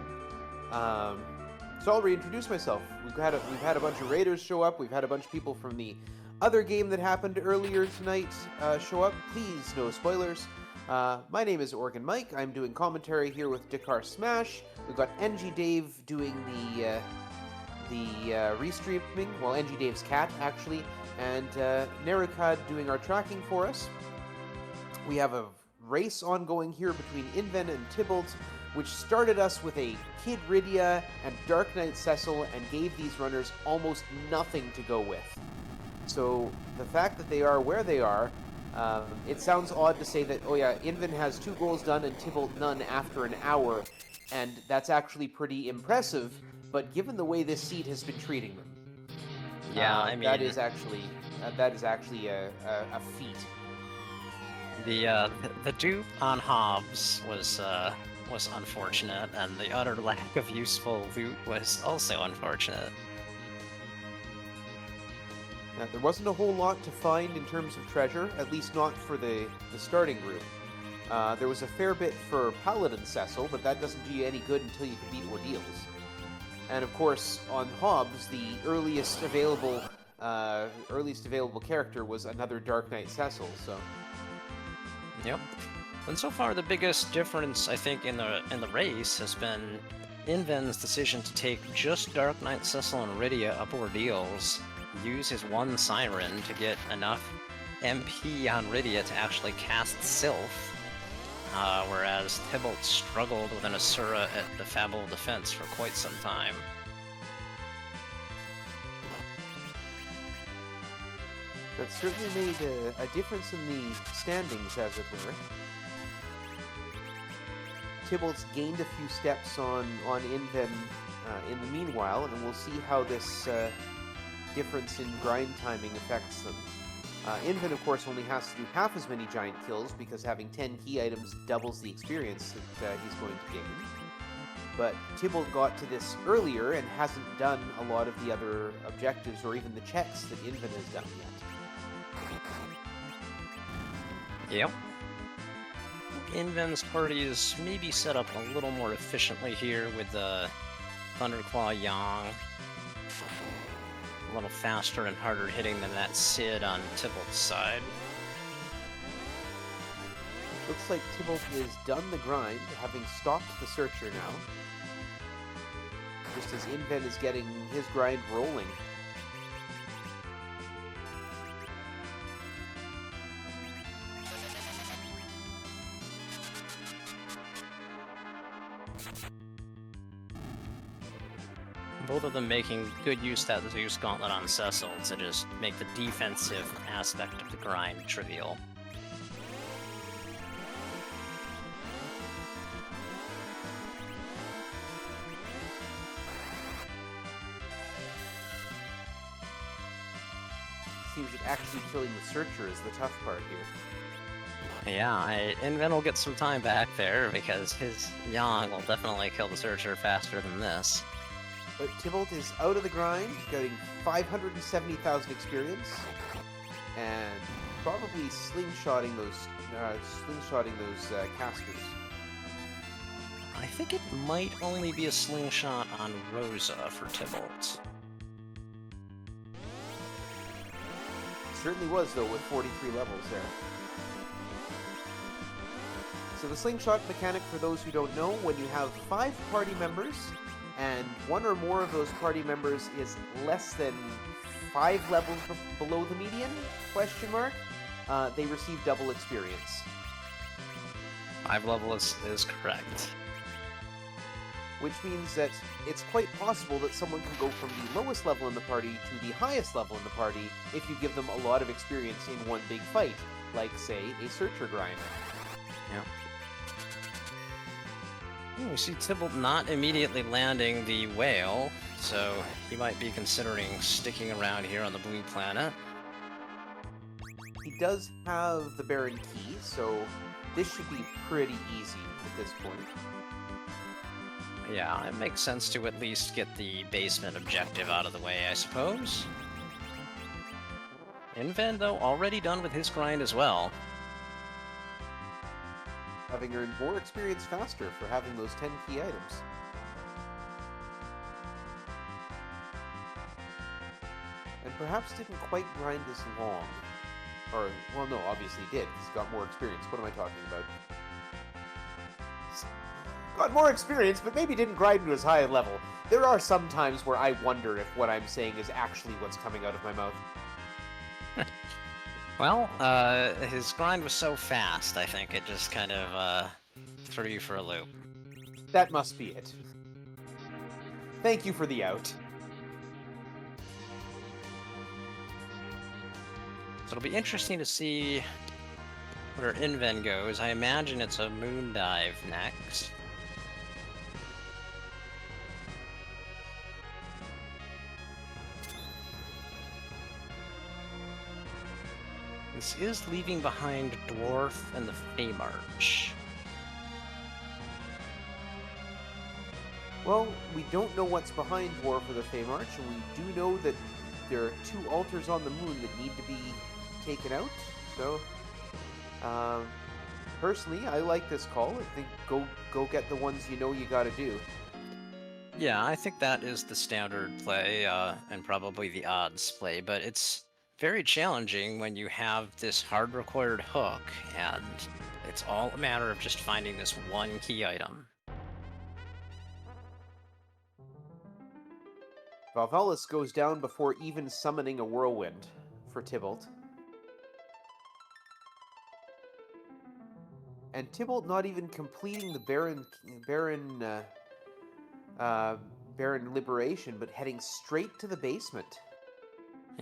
So I'll reintroduce myself. We've had a bunch of raiders show up. We've had a bunch of people from the other game that happened earlier tonight show up. Please, no spoilers. My name is Organ Mike. I'm doing commentary here with Dakar Smash. We've got NG Dave doing the restreaming. Well, NG Dave's cat actually, and Nerukad doing our tracking for us. We have a race ongoing here between Inven and Tybalt, which started us with a Kid Rydia and Dark Knight Cecil and gave these runners almost nothing to go with. So the fact that they are where they are, it sounds odd to say that, oh yeah, Inven has 2 goals done and Tybalt none after an hour, and that's actually pretty impressive, but given the way this seed has been treating them, Yeah, I mean, that is actually a feat. The dupe on Hobbs was unfortunate, and the utter lack of useful loot was also unfortunate. Now, there wasn't a whole lot to find in terms of treasure, at least not for the starting group. There was a fair bit for Paladin Cecil, but that doesn't do you any good until you can beat Ordeals. And of course, on Hobbs, the earliest available character was another Dark Knight Cecil. So, yep. And so far, the biggest difference I think in the race has been Inven's decision to take just Dark Knight Cecil and Rydia up Ordeals, use his 1 Siren to get enough MP on Rydia to actually cast Sylph, whereas Tybalt struggled with an Asura at the Fable Defense for quite some time. that certainly made a difference in the standings, as it were. Tybalt's gained a few steps on Inven in the meanwhile, and we'll see how this difference in grind timing affects them. Inven, of course, only has to do half as many giant kills because having 10 key items doubles the experience that he's going to gain. But Tybalt got to this earlier and hasn't done a lot of the other objectives or even the checks that Inven has done yet. Yep. Inven's party is maybe set up a little more efficiently here with the Thunderclaw Yang. A little faster and harder hitting than that Sid on Tybalt's side. Looks like Tybalt has done the grind, having stopped the Searcher now. Just as Inven is getting his grind rolling. Both of them making good use of that Zeus Gauntlet on Cecil to just make the defensive aspect of the grind trivial. Seems that actually killing the Searcher is the tough part here. Yeah, Inven will get some time back there because his Yang will definitely kill the Searcher faster than this. But Tybalt is out of the grind, getting 570,000 experience, and probably slingshotting those casters. I think it might only be a slingshot on Rosa for Tybalt. Certainly was, though, with 43 levels there. So the slingshot mechanic, for those who don't know, when you have 5 party members, and one or more of those party members is less than 5 levels below the median, they receive double experience. 5 level is correct. Which means that it's quite possible that someone can go from the lowest level in the party to the highest level in the party if you give them a lot of experience in one big fight, like, say, a Searcher grind. Yeah. We see Tybalt not immediately landing the whale, so he might be considering sticking around here on the blue planet. He does have the Baron key, so this should be pretty easy at this point. Yeah, it makes sense to at least get the basement objective out of the way, I suppose. Inven, though, already done with his grind as well. having earned more experience faster for having those 10 key items. And perhaps didn't quite grind as long. Or, well, no, obviously he did, because he got more experience. What am I talking about? Got more experience, but maybe didn't grind to as high a level. There are some times where I wonder if what I'm saying is actually what's coming out of my mouth. Well, his grind was so fast, I think it just kind of threw you for a loop. That must be it. Thank you for the out. So it'll be interesting to see where inven goes. I imagine it's a moon dive next. This is leaving behind Dwarf and the Feymarch. Well, we don't know what's behind War for the Feymarch, and we do know that there are 2 altars on the moon that need to be taken out. So, personally, I like this call. I think go get the ones you know you gotta do. Yeah, I think that is the standard play, and probably the odds play, but it's very challenging when you have this hard required hook, and it's all a matter of just finding this one key item. Valvalis goes down before even summoning a whirlwind for Tybalt. And Tybalt not even completing the Baron liberation, but heading straight to the basement.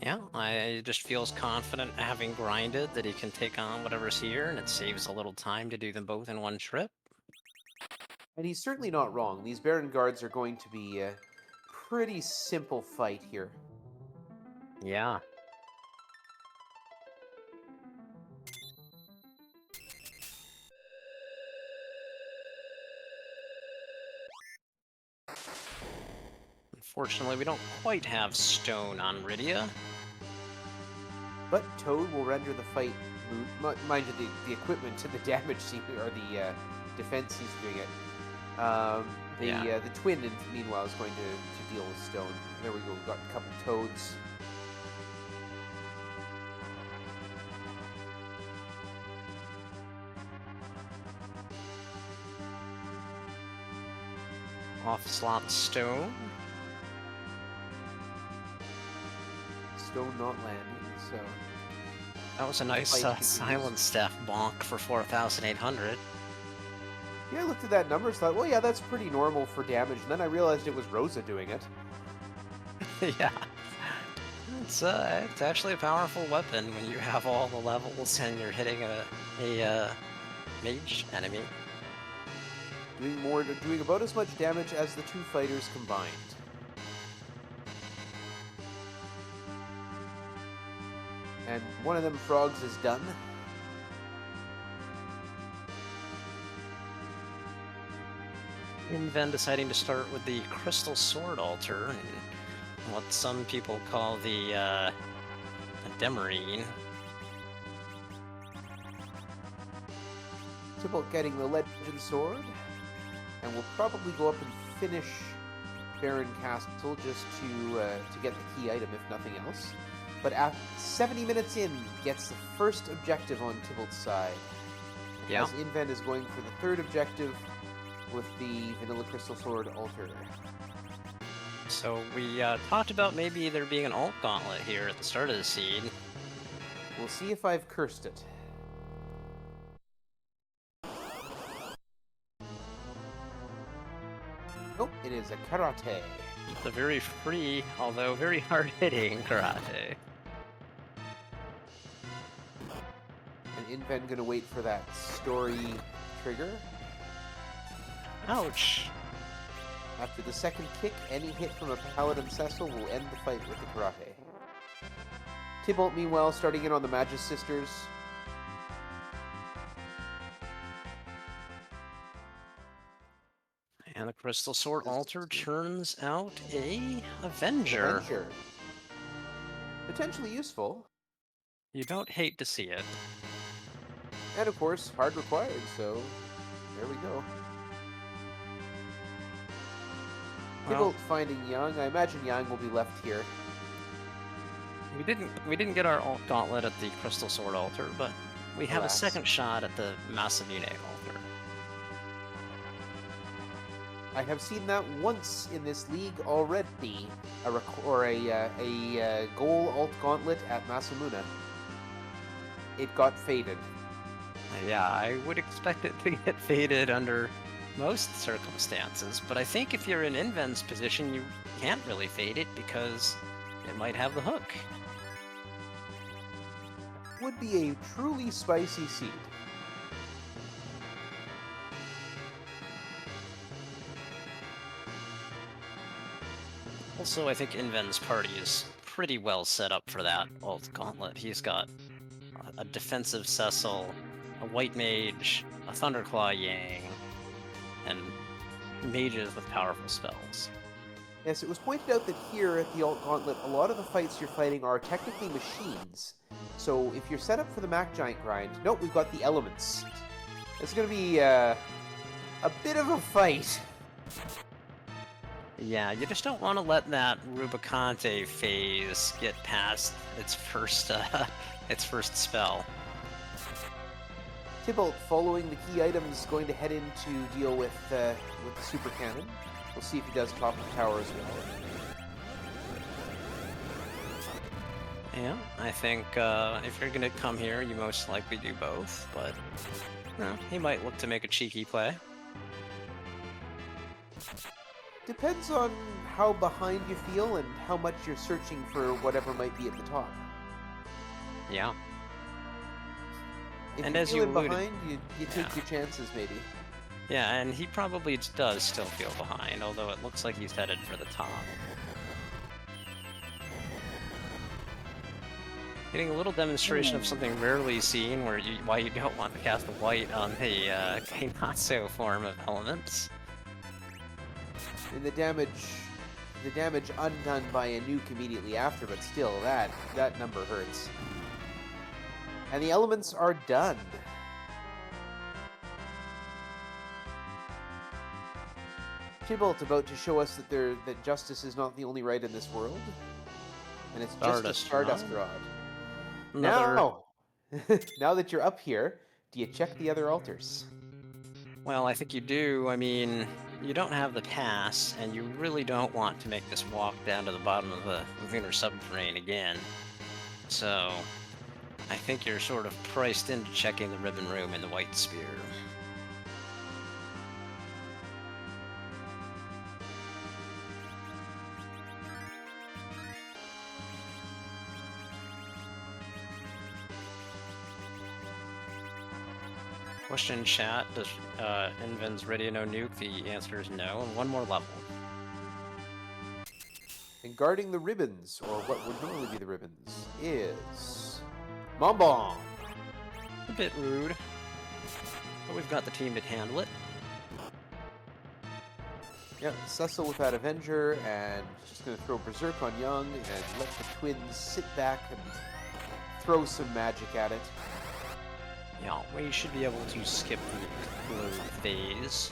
Yeah, I just feels confident having grinded that he can take on whatever's here, and it saves a little time to do them both in one trip. And he's certainly not wrong. These Baron guards are going to be a pretty simple fight here. Yeah. Unfortunately, we don't quite have stone on Rydia. But Toad will render the fight moot. Mind you, the equipment to the damage or the defense seems to be doing it. The twin, meanwhile, is going to deal with stone. There we go. We've got a couple Toads. Off-slot stone. Stone not landing, so... That was a nice silent staff bonk for 4,800. Yeah, I looked at that number and thought, well, yeah, that's pretty normal for damage. And then I realized it was Rosa doing it. Yeah. It's actually a powerful weapon when you have all the levels and you're hitting a mage enemy. Doing about as much damage as the 2 fighters combined. And one of them frogs is done. Inven deciding to start with the Crystal Sword altar, and what some people call the Demarine. Tybalt getting the Legend Sword. And we'll probably go up and finish Baron Castle just to get the key item, if nothing else. But at 70 minutes in, gets the first objective on Tybalt's side. Yeah. As Inven is going for the 3rd objective with the Vanilla Crystal Sword altar. So we talked about maybe there being an alt gauntlet here at the start of the seed. We'll see if I've cursed it. Nope, it is a karate. It's a very free, although very hard-hitting karate. And Inven gonna wait for that story trigger. Ouch! After the 2nd kick, any hit from a Paladin Cecil will end the fight with the karate. Tybalt, meanwhile, starting in on the Magus Sisters. And the Crystal Sword altar turns out a Avenger. Potentially useful. You don't hate to see it. And of course, hard required, so There we go. Well, Tybalt finding Yang. I imagine Yang will be left here. we didn't get our gauntlet at the Crystal Sword altar, but we have Alas. a second shot at the Massive Unite altar. I have seen that once in this league already. A goal alt gauntlet at Masamuna. It got faded. Yeah, I would expect it to get faded under most circumstances, but I think if you're in Inven's position, you can't really fade it because it might have the hook. Would be a truly spicy seed. Also, I think Inven's party is pretty well set up for that alt gauntlet. He's got a defensive Cecil, a white mage, a Thunderclaw Yang, and mages with powerful spells. Yes, it was pointed out that here at the alt gauntlet, a lot of the fights you're fighting are technically machines. So if you're set up for the Mac Giant grind, nope, we've got the elements. It's going to be a bit of a fight. Yeah, you just don't want to let that Rubicante phase get past its first spell. Tybalt, following the key items, is going to head in to deal with the super cannon. We'll see if he does top of the tower as well. Yeah, I think if you're gonna come here, you most likely do both, but he might look to make a cheeky play. Depends on how behind you feel and how much you're searching for whatever might be at the top. Yeah. If And you're as you feeling alluded- behind, you take your chances, maybe. Yeah, and he probably does still feel behind, although it looks like he's headed for the top. Getting a little demonstration of something rarely seen, why you don't want to cast a white on the Kainatsu form of elements. And the damage undone by a nuke immediately after, but still, that number hurts. And the elements are done. Tybalt about to show us that justice is not the only right in this world, and it's just a Stardust Rod. Now, now that you're up here, do you check the other altars? Well, I think you do. I mean, you don't have the pass, and you really don't want to make this walk down to the bottom of the lunar subterranean again. So, I think you're sort of priced into checking the ribbon room in the White Spear. Question in chat, does Inven's ready to no nuke? The answer is no, and one more level. And guarding the ribbons, or what would normally be the ribbons, is Mombong. A bit rude, but we've got the team to handle it. Yep, Cecil with that Avenger, and just going to throw Berserk on Young, and let the twins sit back and throw some magic at it. Yeah, we should be able to skip the blue phase.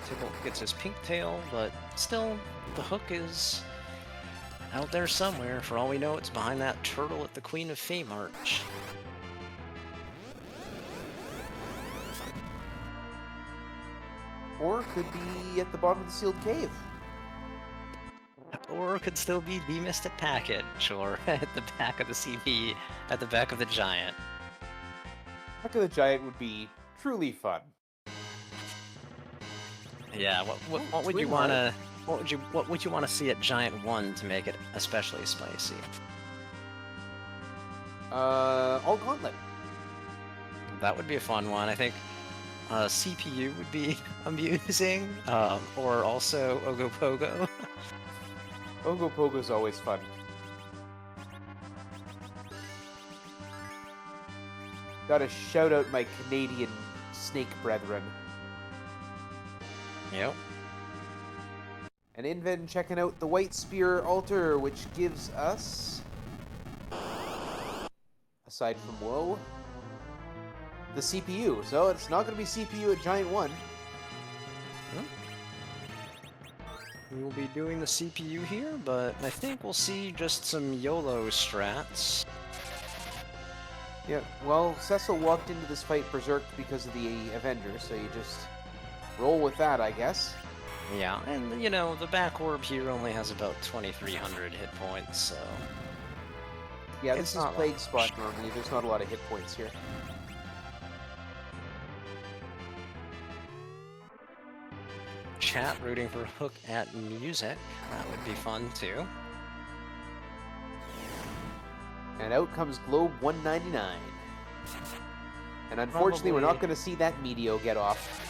Tybalt gets his pink tail, but still, the hook is out there somewhere. For all we know, it's behind that turtle at the Queen of Fame Arch. Or could be at the bottom of the sealed cave. Or it could still be the Mystic Package, or at the back of the CP, at the back of the Giant. Back of the Giant would be truly fun. Yeah, what would you want to what would you want to see at Giant 1 to make it especially spicy? All Gauntlet. That would be a fun one. I think CPU would be amusing, or also Ogopogo. Ogopogo's always fun. Gotta shout out my Canadian snake brethren. Yep. And Inven checking out the White Spear altar, which gives us a aside from whoa, the CPU. So it's not going to be CPU at Giant 1. We will be doing the CPU here, but I think we'll see just some YOLO strats. Yeah, well, Cecil walked into this fight berserked because of the Avenger, so you just roll with that, I guess. Yeah, and you know, the back orb here only has about 2,300 hit points, so... Yeah, It's this is not Plague much. Spot normally. There's not a lot of hit points here. Chat rooting for Hook at music. That would be fun, too. And out comes Globe 199. And unfortunately, we're not going to see that Meteo get off.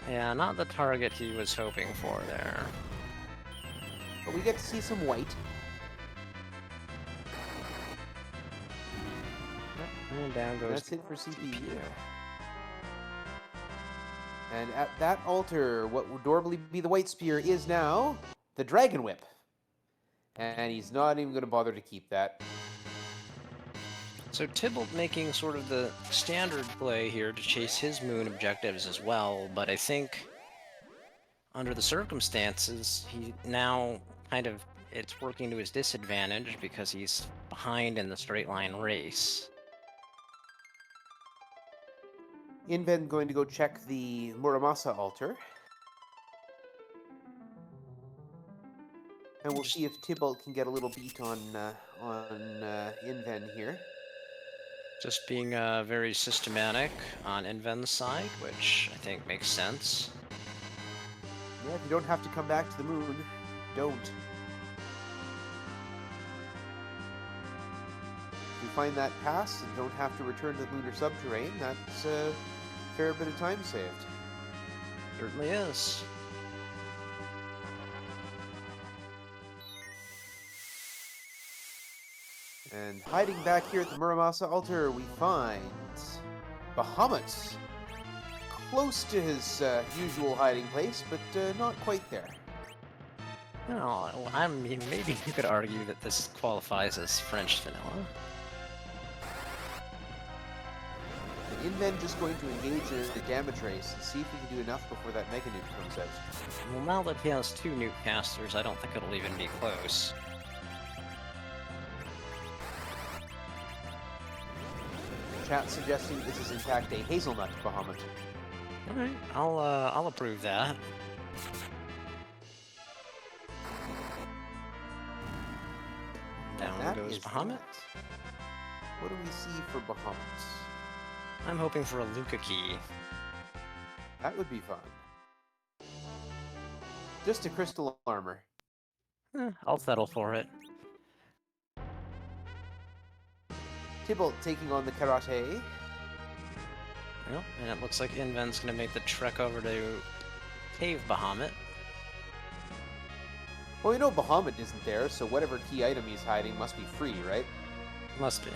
Yeah, not the target he was hoping for there. But we get to see some white. And down goes That's it for CPU. And at that altar, what would normally be the White Spear is now the Dragon Whip. And he's not even going to bother to keep that. So Tybalt making sort of the standard play here to chase his moon objectives as well, but I think under the circumstances, he now kind of, it's working to his disadvantage because he's behind in the straight line race. Inven going to go check the Muramasa altar. And we'll see if Tybalt can get a little beat on Inven here. Just being very systematic on Inven's side, which I think makes sense. Yeah, if you don't have to come back to the moon, don't. If you find that pass and don't have to return to the lunar subterrane, that's a fair bit of time saved. Certainly is. And hiding back here at the Muramasa altar, we find Bahamut. Close to his usual hiding place, but not quite there. No, I mean, maybe you could argue that this qualifies as French vanilla. And Inven just going to engage in the damage race and see if we can do enough before that Mega Nuke comes out. Well, now that he has 2 nuke casters, I don't think it'll even be close. Chat suggesting this is in fact a hazelnut Bahamut. Alright, I'll approve that. Down That goes is Bahamut. that. What do we see for Bahamut? I'm hoping for a Luca key. That would be fun. Just a crystal armor. I'll settle for it. Tybalt taking on the Karate. Yep, and it looks like Inven's gonna make the trek over to Cave Bahamut. Well, you know Bahamut isn't there, so whatever key item he's hiding must be free, right? Must be.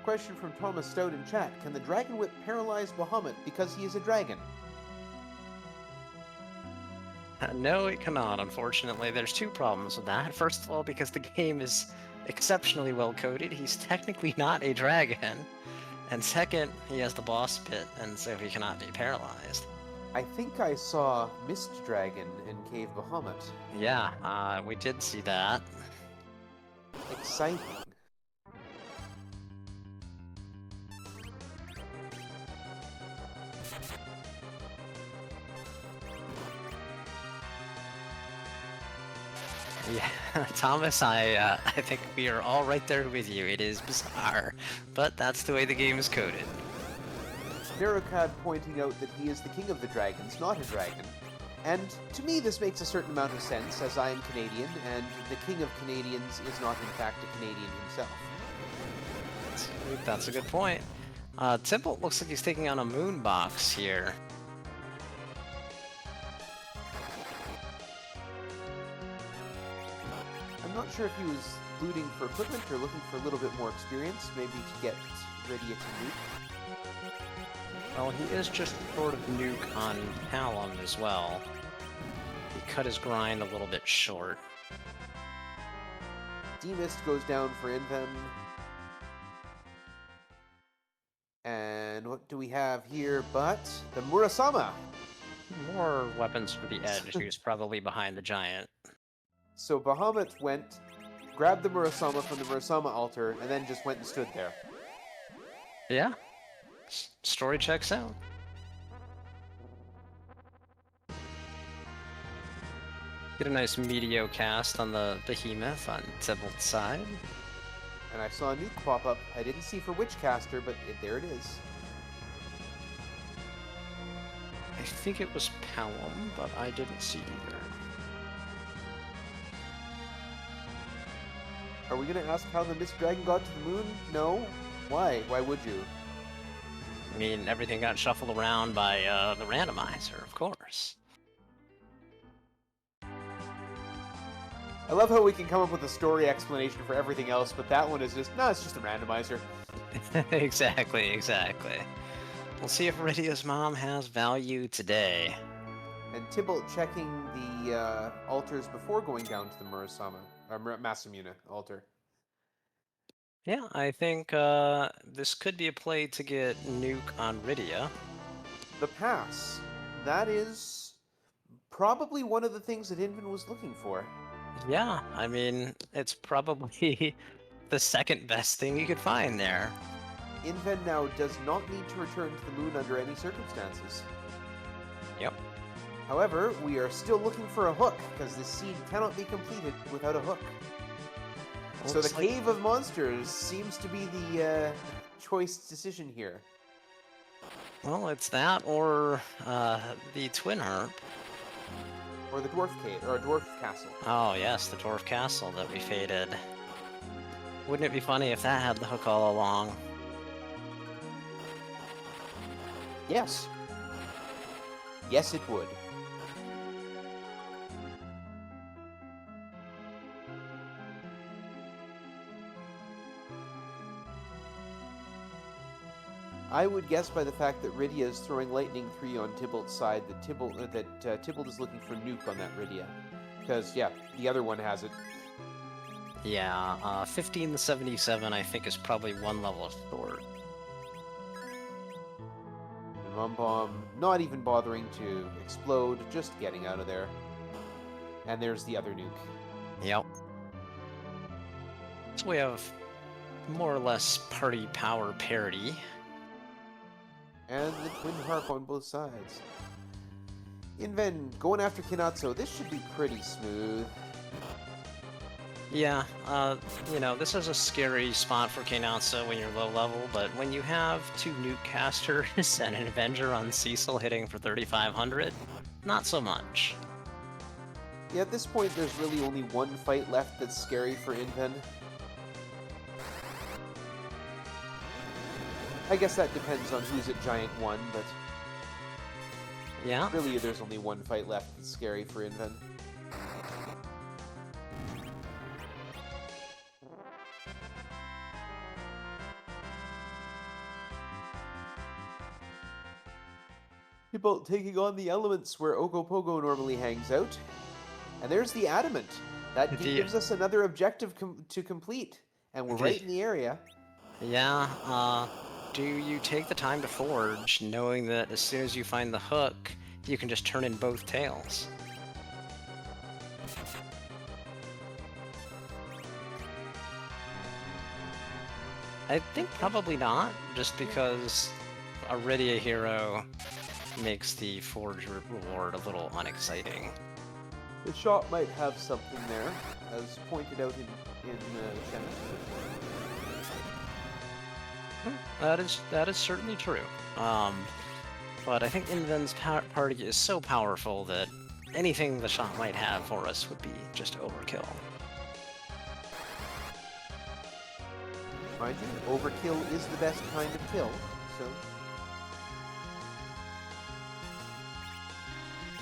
Question from Thomas Stout in chat. Can the Dragon Whip paralyze Bahamut because he is a dragon? No, it cannot, unfortunately. There's 2 problems with that. First of all, because the game is exceptionally well coded, he's technically not a dragon. And second, he has the boss pit, and so he cannot be paralyzed. I think I saw Mist Dragon in Cave Bahamut. Yeah, we did see that. Exciting. Yeah, Thomas, I think we are all right there with you. It is bizarre, but that's the way the game is coded. Miracad pointing out that he is the king of the dragons, not a dragon. And to me this makes a certain amount of sense, as I am Canadian, and the king of Canadians is not in fact a Canadian himself. That's a good point. Tybalt looks like he's taking on a moon box here. I'm not sure if he was looting for equipment or looking for a little bit more experience, maybe to get ready to nuke. Well, he is just sort of nuke on Hallam as well. He cut his grind a little bit short. D-Mist goes down for inven. And what do we have here but the Murasama? More weapons for the edge, who's probably behind the giant. So Bahamut went, grabbed the Murasama from the Murasama altar, and then just went and stood there. Yeah. Story checks out. Get a nice meteor cast on the behemoth on Tybalt's side. And I saw a nuke pop up. I didn't see for which caster, but there it is. I think it was Pelham, but I didn't see either. Are we going to ask how the Mist Dragon got to the moon? No? Why? Why would you? I mean, everything got shuffled around by the randomizer, of course. I love how we can come up with a story explanation for everything else, but that one is just, no, it's just a randomizer. Exactly. We'll see if Rydia's mom has value today. And Tybalt checking the altars before going down to the Murasama, or Masamune altar. Yeah, I think this could be a play to get nuke on Rydia. The pass. That is probably one of the things that Inven was looking for. Yeah, I mean, it's probably the second best thing you could find there. Inven now does not need to return to the moon under any circumstances. Yep. However, we are still looking for a hook, because this seed cannot be completed without a hook. So the Cave of Monsters seems to be the choice decision here. Well, it's that or the Twin Herb. Or the Dwarf Cave, or a Dwarf Castle. Oh yes, the Dwarf Castle that we faded. Wouldn't it be funny if that had the hook all along? Yes. Yes, it would. I would guess by the fact that Rydia is throwing Lightning 3 on Tybalt's side that Tybalt is looking for nuke on that Rydia. Because, yeah, the other one has it. Yeah, 1577 I think is probably one level short. And Mum-Bomb not even bothering to explode, just getting out of there. And there's the other nuke. Yep. So we have more or less party power parity. And the Twin Harp on both sides. Inven going after Kinatsu. This should be pretty smooth. Yeah, you know, this is a scary spot for Kinatsu when you're low level, but when you have two nuke casters and an Avenger on Cecil hitting for 3,500, not so much. Yeah, at this point, there's really only one fight left that's scary for Inven. I guess that depends on who's at Giant 1, but... Yeah? Really, there's only one fight left that's scary for Inven. Tybalt taking on the elements where Ogopogo normally hangs out. And there's the Adamant. That gives us another objective to complete. And we're right in the area. Yeah, do you take the time to forge, knowing that as soon as you find the hook, you can just turn in both tails? I think probably not, just because a Rydia hero makes the forge reward a little unexciting. The shot might have something there, as pointed out in chat. That is certainly true. But I think Inven's party is so powerful that anything the shot might have for us would be just overkill. Mind you, overkill is the best kind of kill, so...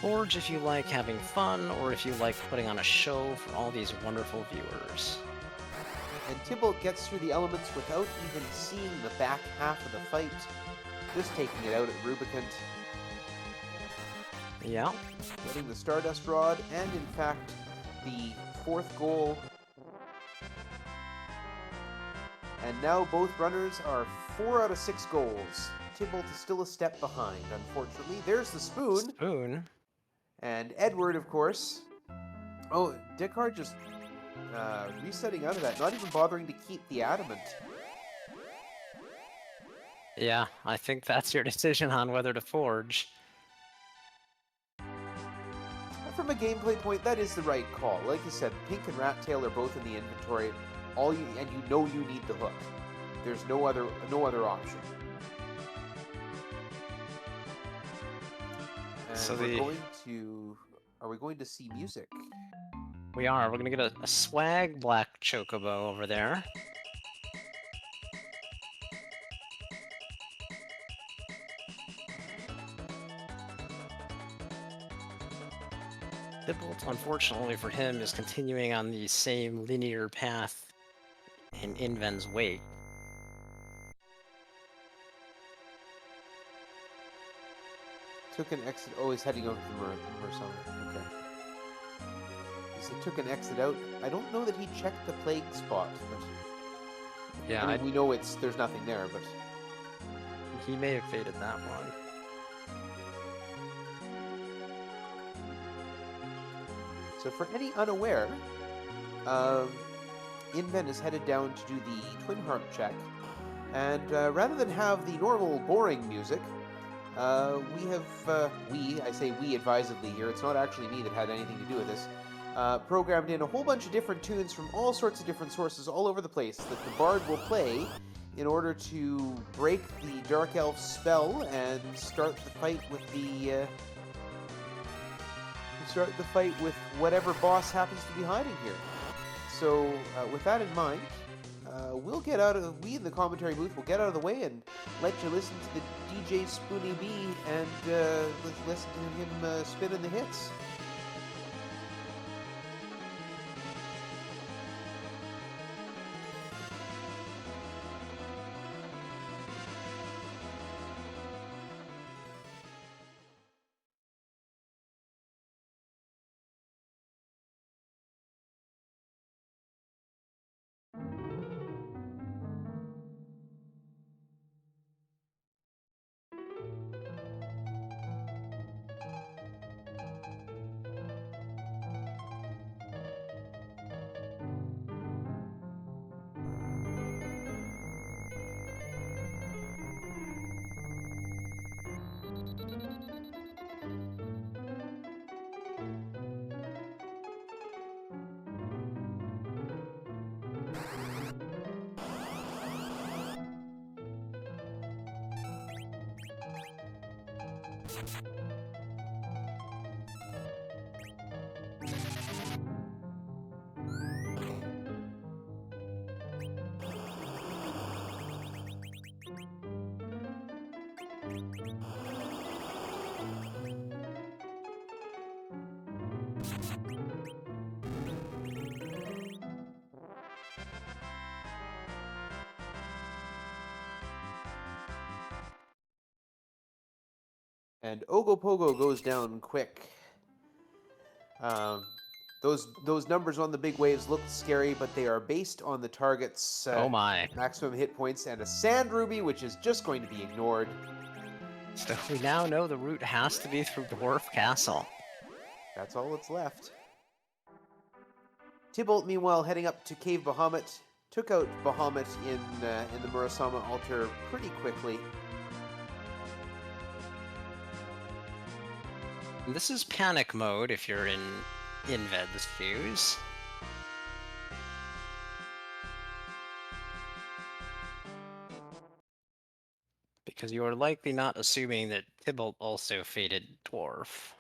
Forge if you like having fun, or if you like putting on a show for all these wonderful viewers. And Tybalt gets through the elements without even seeing the back half of the fight. Just taking it out at Rubicant. Yeah. Getting the Stardust Rod, and in fact, the fourth goal And now both runners are 4 out of 6 goals. Tybalt is still a step behind, unfortunately. There's the spoon. Spoon. And Edward, of course. Oh, Dickard just resetting out of that, not even bothering to keep the adamant. Yeah, I think that's your decision on whether to forge. From a gameplay point, that is the right call. Like you said, Pink and Rat Tail are both in the inventory. And you know you need the hook. There's no other option. And So are we going to see music? We are. We're gonna get a swag black chocobo over there. Tybalt, unfortunately for him, is continuing on the same linear path in Inven's wake. Took an exit. Oh, he's heading over to Mursama. Okay. So took an exit out. I don't know that he checked the plague spot, but Yeah, I mean, we know there's nothing there, but he may have faded that one. So for any unaware, Inven is headed down to do the Twin Harp check, and rather than have the normal boring music, I say we advisedly here, it's not actually me that had anything to do with this, programmed in a whole bunch of different tunes from all sorts of different sources all over the place that the Bard will play in order to break the Dark Elf spell and start the fight with whatever boss happens to be hiding here. So with that in mind, we in the commentary booth will get out of the way and let you listen to the DJ Spoony B and listen to him spinning the hits. And Ogopogo goes down quick. Those numbers on the big waves look scary, but they are based on the target's Oh my. maximum hit points and a Sand Ruby, which is just going to be ignored. So we now know the route has to be through Dwarf Castle. That's all that's left. Tybalt, meanwhile, heading up to Cave Bahamut, took out Bahamut in the Murasama altar pretty quickly. This is panic mode if you're in Inved's shoes. Because you are likely not assuming that Tybalt also faded Dwarf.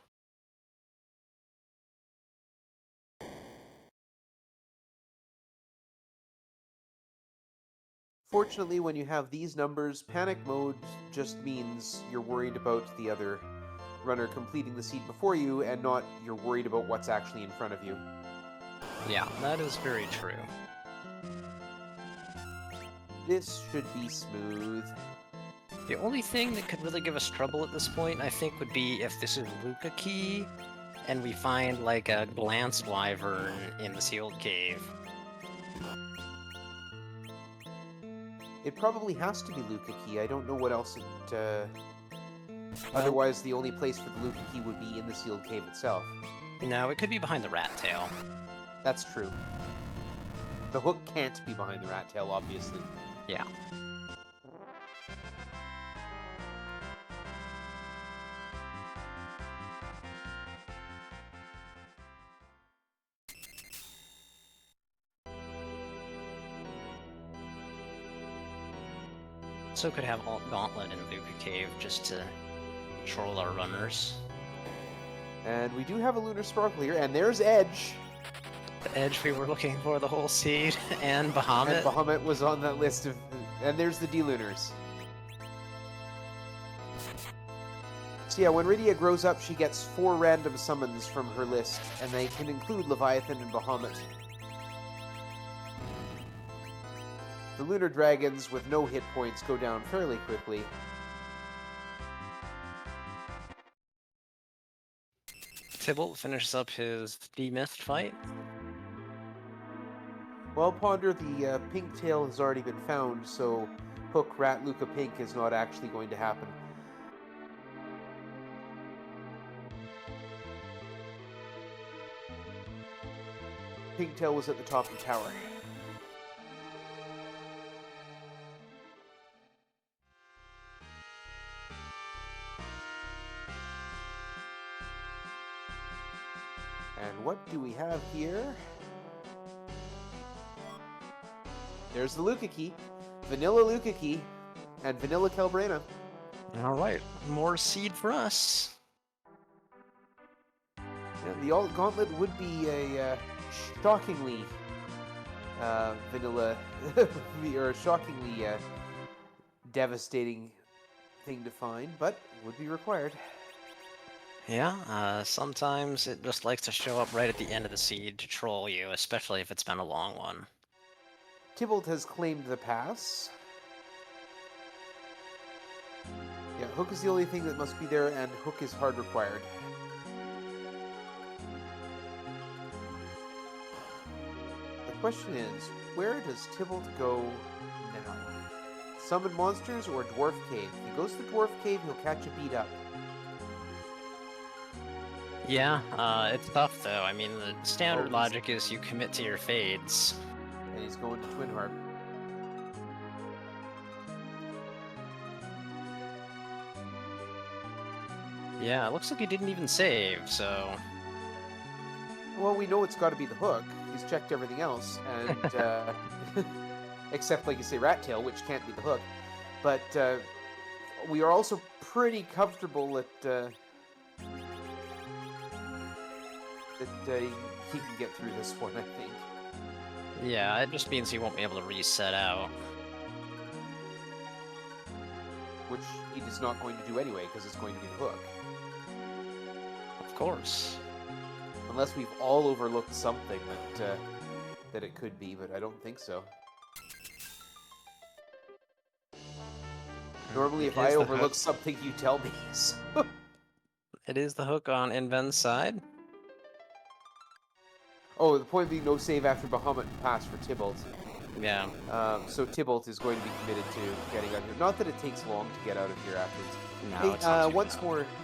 Fortunately, when you have these numbers, panic mode just means you're worried about the other runner completing the seat before you, and not you're worried about what's actually in front of you. Yeah, that is very true. This should be smooth. The only thing that could really give us trouble at this point, I think, would be if this is Luca Key, and we find, like, a Glance Wyvern in the Sealed Cave. It probably has to be Luca Key. I don't know what else it... Otherwise, the only place for the Luca Key would be in the sealed cave itself. No, it could be behind the rat tail. That's true. The hook can't be behind the rat tail, obviously. Yeah. So could have Alt Gauntlet in Luca Cave just to troll our runners. And we do have a Lunar Sparkle here, and there's Edge. The edge we were looking for the whole seed, and Bahamut. And Bahamut was on that list of... And there's the D-Lunars. So yeah, when Rydia grows up, she gets 4 random summons from her list, and they can include Leviathan and Bahamut. The Lunar Dragons with no hit points go down fairly quickly. Tybalt finishes up his demist fight. Well, Ponder, the pink tail has already been found, so Hook, Rat, Luca, Pink is not actually going to happen. Pigtail was at the top of the tower. And what do we have here? There's the Luca Key, Vanilla Luca Key, and Vanilla Calbrena. Alright, more seed for us. Yeah, the Alt Gauntlet would be a shockingly vanilla, or a shockingly devastating thing to find, but would be required. Yeah, sometimes it just likes to show up right at the end of the seed to troll you, especially if it's been a long one. Tybalt has claimed the pass. Yeah, Hook is the only thing that must be there, and Hook is hard required. The question is, where does Tybalt go now? Summon monsters or Dwarf Cave? If he goes to the Dwarf Cave, he'll catch a beat up. Yeah, it's tough though. I mean, the standard he's- logic is you commit to your fades. And he's going to Twin Harp. Yeah, it looks like he didn't even save, so... Well, we know it's got to be the Hook. He's checked everything else, and except, like you say, Rat Tail, which can't be the Hook. But we are also pretty comfortable that he can get through this one, I think. Yeah, it just means he won't be able to reset out. Which he is not going to do anyway, because it's going to be the Hook. Of course. Unless we've all overlooked something that it could be, but I don't think so. Normally, if It is I the overlook Hook. something, you tell me. So. It is the Hook on Inven's side. Oh, the point being no save after Bahamut pass for Tybalt. Yeah. So Tybalt is going to be committed to getting out of here. Not that it takes long to get out of here afterwards. No, Hey, it's not too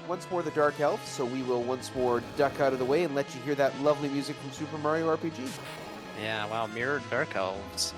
once more the Dark Elf, so we will once more duck out of the way and let you hear that lovely music from Super Mario RPG. Yeah, wow, mirrored Dark Elves.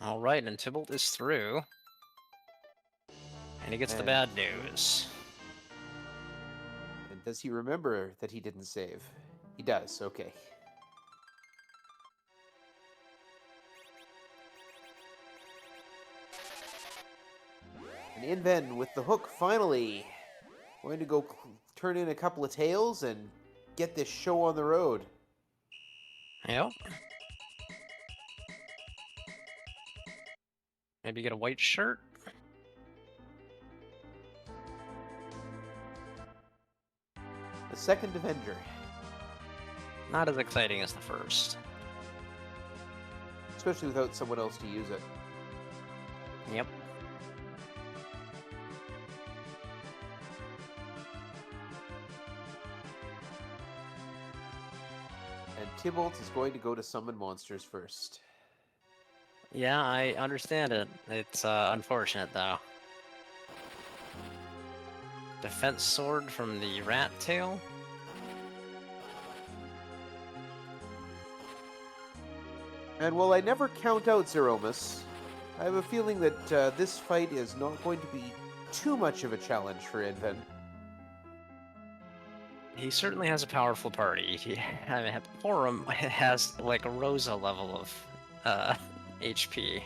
All right, and Tybalt is through. And he gets the bad news. And does he remember that he didn't save? He does, okay. And inven with the hook, finally. Going to go turn in a couple of tails and get this show on the road. Yep. Maybe get a white shirt. The second Avenger. Not as exciting as the first. Especially without someone else to use it. Yep. And Tybalt is going to go to summon monsters first. Yeah, I understand it. It's unfortunate, though. Defense sword from the rat tail. And while I never count out Zemus, I have a feeling that this fight is not going to be too much of a challenge for inven. He certainly has a powerful party. I mean, Forum has like a Rosa level of HP.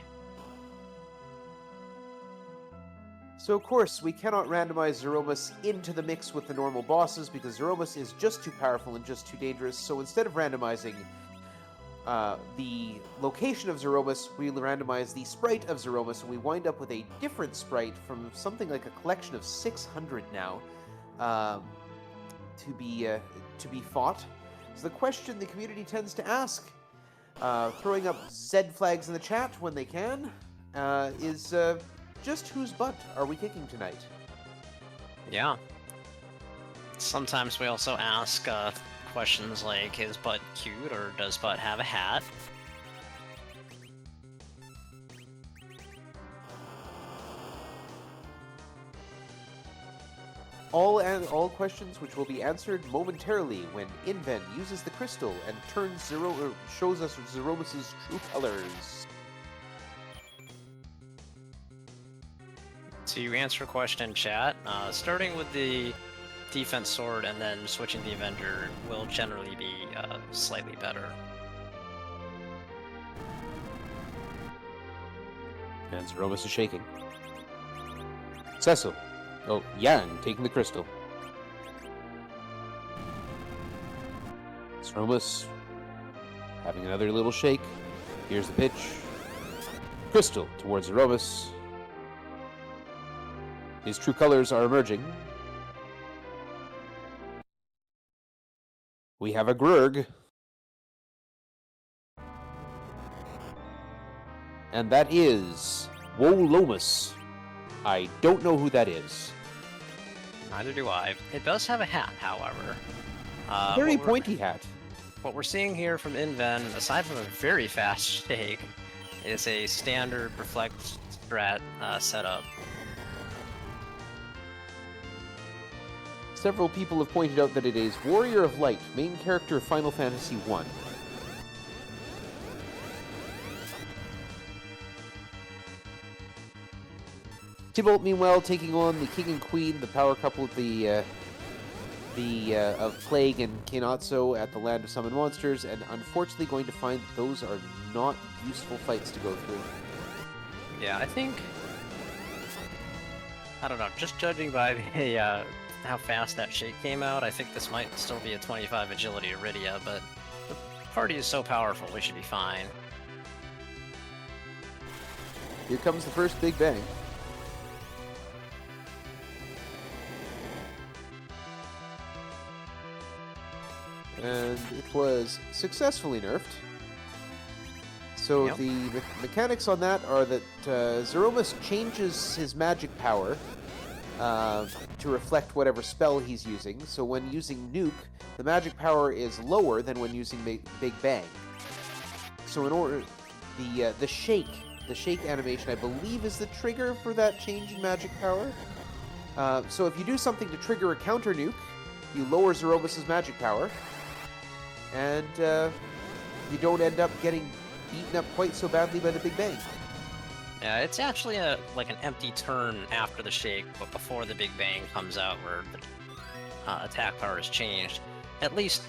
So of course, we cannot randomize Zemus into the mix with the normal bosses because Zemus is just too powerful and just too dangerous. So instead of randomizing the location of Zemus, we randomize the sprite of Zemus, and we wind up with a different sprite from something like a collection of 600 now to be fought. So the question the community tends to ask, throwing up Z flags in the chat when they can, is just whose butt are we kicking tonight? Yeah. Sometimes we also ask questions like, is Butt cute, or does Butt have a hat? All questions which will be answered momentarily when inven uses the crystal and shows us Zeromus's true colors. To answer a question in chat, starting with the defense sword and then switching the Avenger will generally be slightly better. And Zeromus is shaking. Cecil. Oh, Yang taking the crystal. Zeromus having another little shake. Here's the pitch. Crystal towards Zeromus. His true colors are emerging. We have a Grurg. And that is Wolomus. I don't know who that is. Neither do I. It does have a hat, however. A very pointy hat. What we're seeing here from inven, aside from a very fast shake, is a standard reflect strat setup. Several people have pointed out that it is Warrior of Light, main character of Final Fantasy I. Tybalt, meanwhile, taking on the King and Queen, the power couple of of Plague and Kinatsu at the Land of Summon Monsters, and unfortunately going to find that those are not useful fights to go through. Yeah, I think... I don't know, just judging by the, how fast that shake came out, I think this might still be a 25 agility Iridia, but the party is so powerful, we should be fine. Here comes the first Big Bang. and it was successfully nerfed. So Yep. the mechanics on that are that Zemus changes his magic power to reflect whatever spell he's using. So when using Nuke, the magic power is lower than when using Big Bang. So in order, the shake animation, I believe, is the trigger for that change in magic power. So if you do something to trigger a counter nuke, you lower Zeromus's magic power, and you don't end up getting beaten up quite so badly by the Big Bang. Yeah, it's actually like an empty turn after the shake, but before the Big Bang comes out, where the attack power is changed. At least,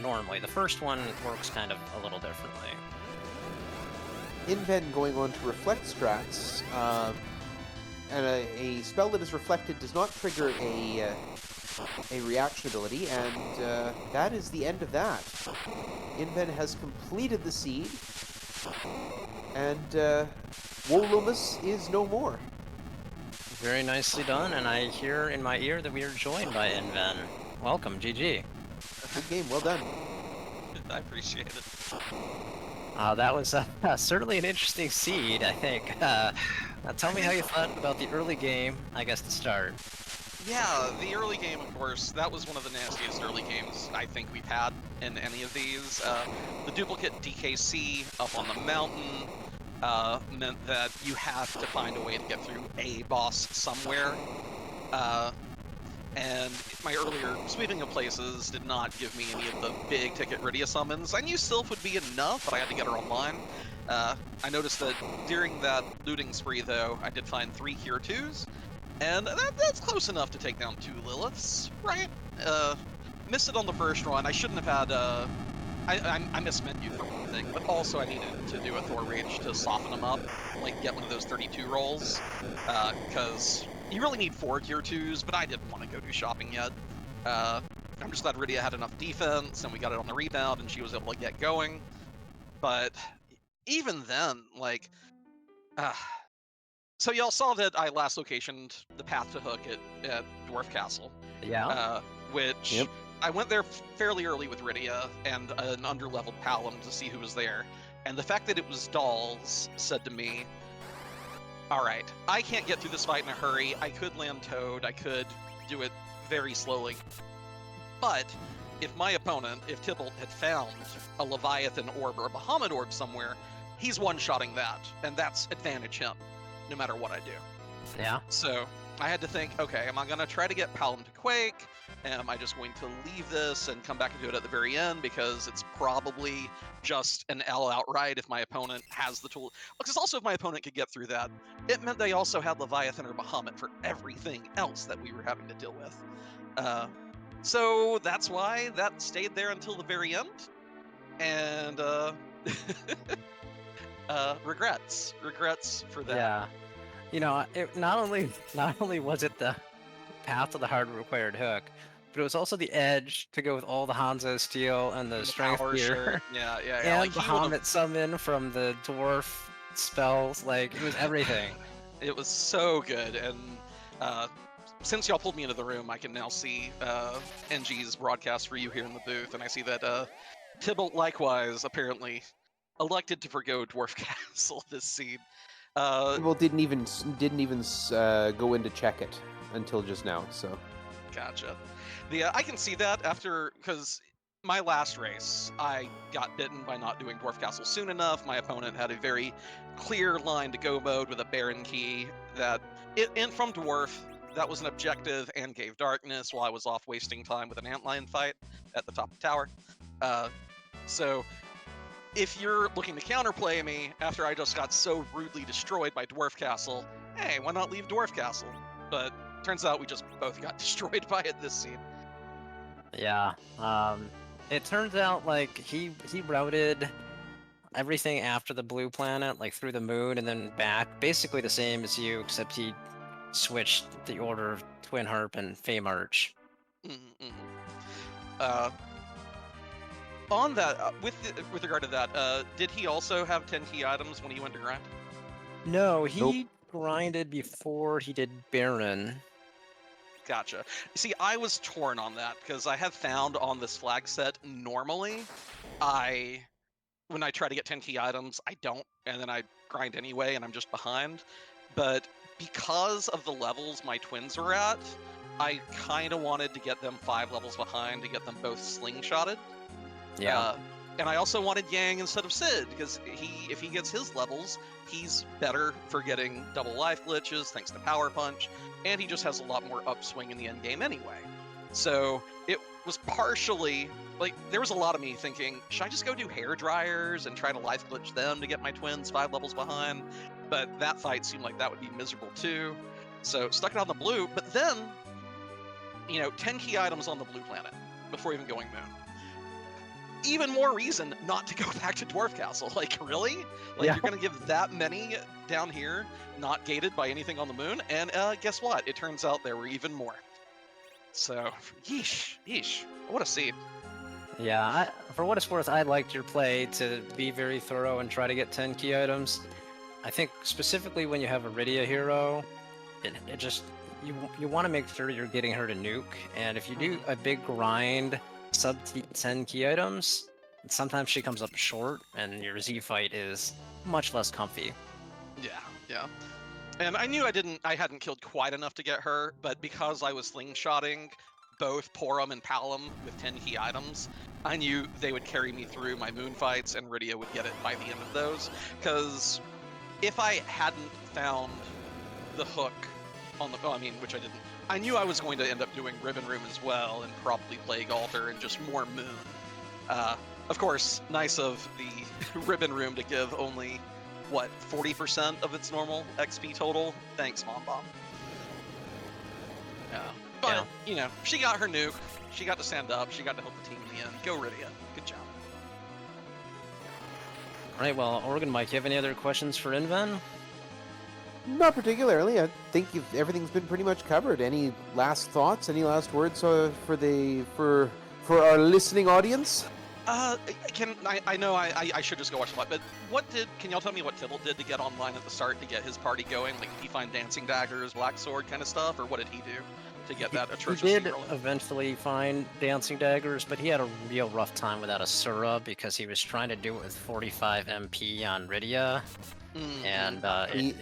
normally. The first one works kind of a little differently. Inven going on to reflect strats, and a spell that is reflected does not trigger a reaction ability, and that is the end of that. Inven has completed the seed, and Wolumus is no more. Very nicely done, and I hear in my ear that we are joined by Inven. Welcome, GG. Good game, well done. I appreciate it. That was certainly an interesting seed, I think. Tell me how you thought about the early game, I guess, to start. Yeah, the early game, of course, that was one of the nastiest early games I think we've had in any of these. The duplicate DKC up on the mountain meant that you have to find a way to get through a boss somewhere. And my earlier sweeping of places did not give me any of the big ticket Rydia summons. I knew Sylph would be enough, but I had to get her online. I noticed that during that looting spree, though, I did find 3 Cure 2s, and that's close enough to take down 2 Liliths, right? Missed it on the first run. I shouldn't have had, I mismeant you for one thing, but also I needed to do a Thor Rage to soften them up, like get one of those 32 rolls, because you really need 4 Cure 2s, but I didn't want to go do shopping yet. I'm just glad Rydia had enough defense, and we got it on the rebound, and she was able to get going. But even then, like, so y'all saw that I last locationed the path to Hook at Dwarf Castle. Yeah. Which Yep. I went there fairly early with Rydia and an underleveled Palom to see who was there. And the fact that it was dolls said to me, alright, I can't get through this fight in a hurry. I could land Toad, I could do it very slowly. But if my opponent, if Tybalt had found a Leviathan orb or a Bahamut orb somewhere, he's one-shotting that, and that's advantage him, no matter what I do. Yeah. So I had to think, okay, am I going to try to get Palom to Quake? Am I just going to leave this and come back and do it at the very end? Because it's probably just an L outright if my opponent has the tool. Because also if my opponent could get through that, it meant they also had Leviathan or Bahamut for everything else that we were having to deal with. So that's why that stayed there until the very end. And regrets for that. Yeah. You know, not only was it the path to the hard required hook, but it was also the edge to go with all the Hanzo steel and the strength power gear. shirt. Yeah. And Like, the Bahamut summon from the dwarf spells, like, it was everything. It was so good, and since y'all pulled me into the room, I can now see NG's broadcast for you here in the booth, and I see that Tybalt likewise apparently elected to forgo Dwarf Castle this seed. Well, didn't even go in to check it until just now. So, Gotcha. I can see that because my last race, I got bitten by not doing Dwarf Castle soon enough. My opponent had a very clear line to go mode with a Baron key that from Dwarf. That was an objective and gave darkness while I was off wasting time with an antlion fight at the top of the tower. So if you're looking to counterplay me after I just got so rudely destroyed by Dwarf Castle, hey, why not leave Dwarf Castle? But turns out we just both got destroyed by it this scene. Yeah. It turns out, like, he routed everything after the blue planet, like through the moon and then back, basically the same as you, except he switched the order of Twin Harp and Fey March. On that, with regard to that, did he also have 10 key items when he went to grind? No, he grinded before he did Baron. Gotcha. See, I was torn on that because I have found on this flag set normally, when I try to get 10 key items, I don't, and then I grind anyway, and I'm just behind. But because of the levels my twins were at, I kind of wanted to get them 5 levels behind to get them both slingshotted. Yeah. And I also wanted Yang instead of Sid, because if he gets his levels, he's better for getting double life glitches thanks to Power Punch, and he just has a lot more upswing in the end game anyway. So it was partially, like, there was a lot of me thinking, should I just go do hair dryers and try to life glitch them to get my twins 5 levels behind? But that fight seemed like that would be miserable too. So stuck it on the blue, but then, 10 key items on the blue planet before even going moon. Even more reason not to go back to Dwarf Castle. Like, really? Like, Yeah. You're going to give that many down here, not gated by anything on the moon? And guess what? It turns out there were even more. So, yeesh. What a seed. Yeah, for what it's worth, I liked your play to be very thorough and try to get 10 key items. I think specifically when you have a Rydia hero, it just, you want to make sure you're getting her to nuke, and if you do a big grind, sub 10 key items, sometimes she comes up short, and your Z fight is much less comfy. Yeah. And I knew I hadn't killed quite enough to get her, but because I was slingshotting both Porum and Palom with 10 key items, I knew they would carry me through my moon fights, and Rydia would get it by the end of those. Because if I hadn't found the hook on the, which I didn't, I knew I was going to end up doing Ribbon Room as well, and probably Plague Altar, and just more moon. Of course, nice of the Ribbon Room to give only, 40% of its normal XP total? Thanks, Mom Bomb. But, she got her nuke, she got to stand up, she got to help the team in the end. Go Rydia. Good job. Alright, well, Oregon Mike, you have any other questions for Inven? Not particularly. I think everything's been pretty much covered. Any last thoughts? Any last words for our listening audience? I know I should just go watch the live, but can y'all tell me what Tybalt did to get online at the start to get his party going? Like, did he find dancing daggers, black sword kind of stuff, or what did he do to get that atrocious He did scene rolling? eventually find dancing daggers, but he had a real rough time without Asura because he was trying to do it with 45 MP on Rydia, and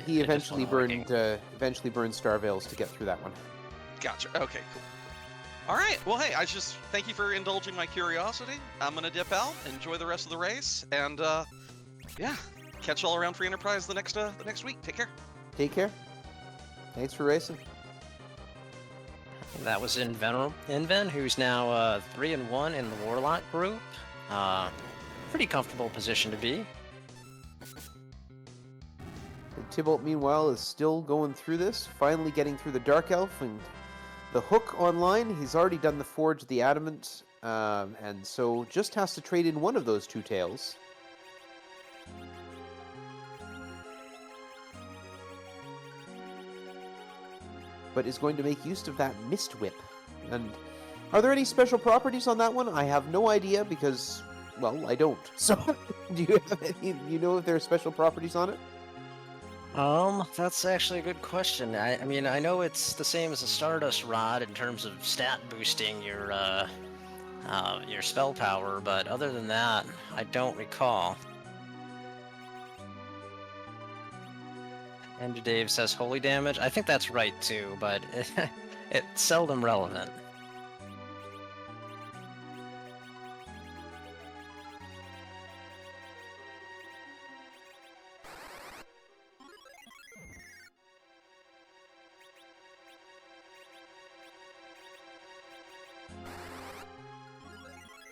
he eventually burned Starveils to get through that one. Gotcha. Okay, cool. All right. Well, hey, thank you for indulging my curiosity. I'm gonna dip out, enjoy the rest of the race, and catch y'all around Free Enterprise the next week. Take care. Take care. Thanks for racing. That was Inven, who's now 3-1 in the Warlock group. Pretty comfortable position to be. Tybalt, meanwhile, is still going through this, finally getting through the Dark Elf and the Hook online. He's already done the Forge of the Adamant, and so just has to trade in one of those two tails. But is going to make use of that Mist Whip. And are there any special properties on that one? I have no idea because, well, I don't. So, do you have any? You know if there are special properties on it? That's actually a good question. I mean, I know it's the same as a Stardust Rod in terms of stat boosting your spell power, but other than that, I don't recall. And Dave says holy damage. I think that's right too, but it's seldom relevant.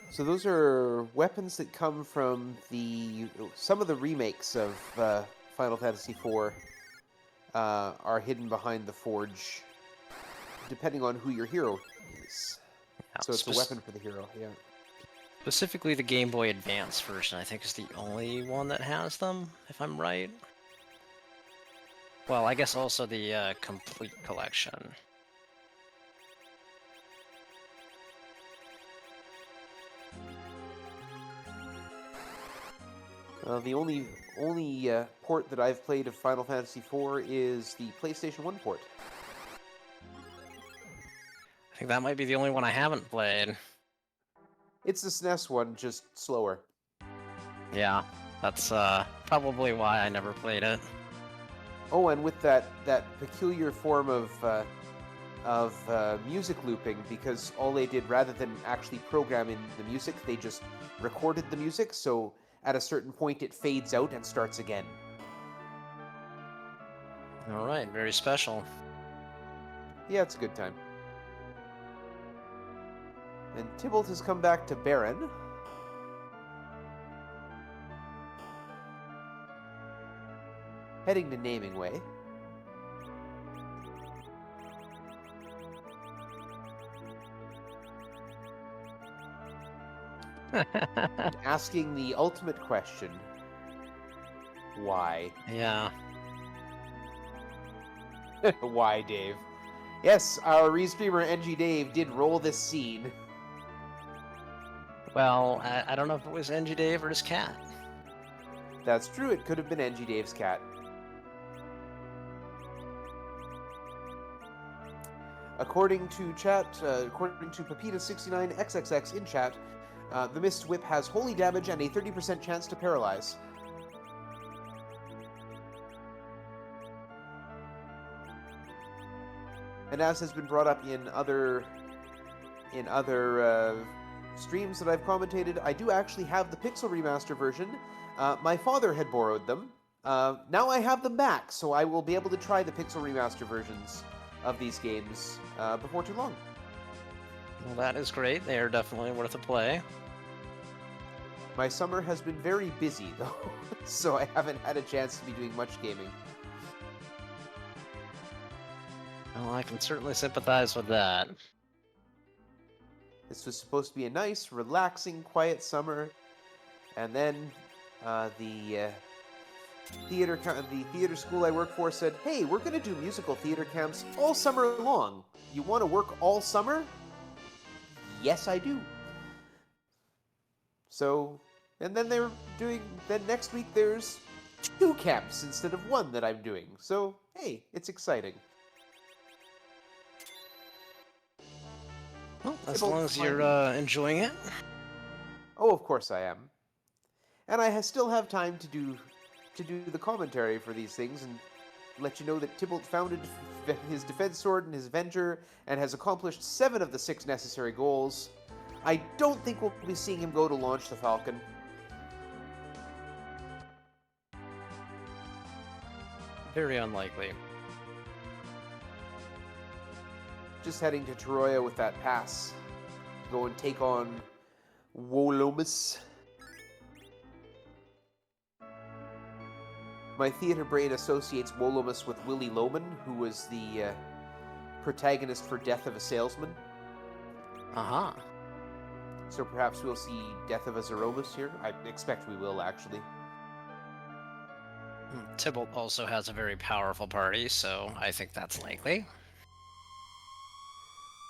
So those are weapons that come from some of the remakes of Final Fantasy IV are hidden behind the Forge, depending on who your hero is. Yeah, so it's a weapon for the hero, yeah. Specifically the Game Boy Advance version, I think, is the only one that has them, if I'm right. Well, I guess also the Complete Collection. The only port that I've played of Final Fantasy IV is the PlayStation 1 port. think that might be the only one I haven't played. It's the SNES one, just slower. Yeah, that's probably why I never played it. Oh, and with that peculiar form of music looping, because all they did, rather than actually programming the music, they just recorded the music, so at a certain point it fades out and starts again. All right, very special. Yeah, it's a good time. And Tybalt has come back to Baron. Heading to Naming Way. Asking the ultimate question. Why? Yeah. Why, Dave? Yes, our restreamer NG Dave did roll this scene. Well, I don't know if it was NG Dave or his cat. That's true, it could have been NG Dave's cat. According to chat, according to Pepita69XXX in chat, the Mist Whip has holy damage and a 30% chance to paralyze. And as has been brought up in other streams that I've commentated, I do actually have the Pixel Remaster version. My father had borrowed them. Now I have them back, so I will be able to try the Pixel Remaster versions of these games before too long. Well, that is great. They are definitely worth a play. My summer has been very busy, though, so I haven't had a chance to be doing much gaming. Well, I can certainly sympathize with that. This was supposed to be a nice, relaxing, quiet summer, and then the theater school I work for said, "Hey, we're going to do musical theater camps all summer long. You want to work all summer?" Yes, I do. So, and then then next week there's 2 camps instead of 1 that I'm doing. So, hey, it's exciting. Well, as long as you're enjoying it. Oh, of course I am. And I still have time to do the commentary for these things and let you know that Tybalt founded his defense sword and his Avenger and has accomplished 7 of the 6 necessary goals. I don't think we'll be seeing him go to launch the Falcon. Very unlikely. Just heading to Toroya with that pass. Go and take on Wolomus. My theater brain associates Wolomus with Willy Loman, who was the protagonist for Death of a Salesman. Uh-huh. So perhaps we'll see Death of a Zeromus here. I expect we will, actually. Tybalt also has a very powerful party, so I think that's likely.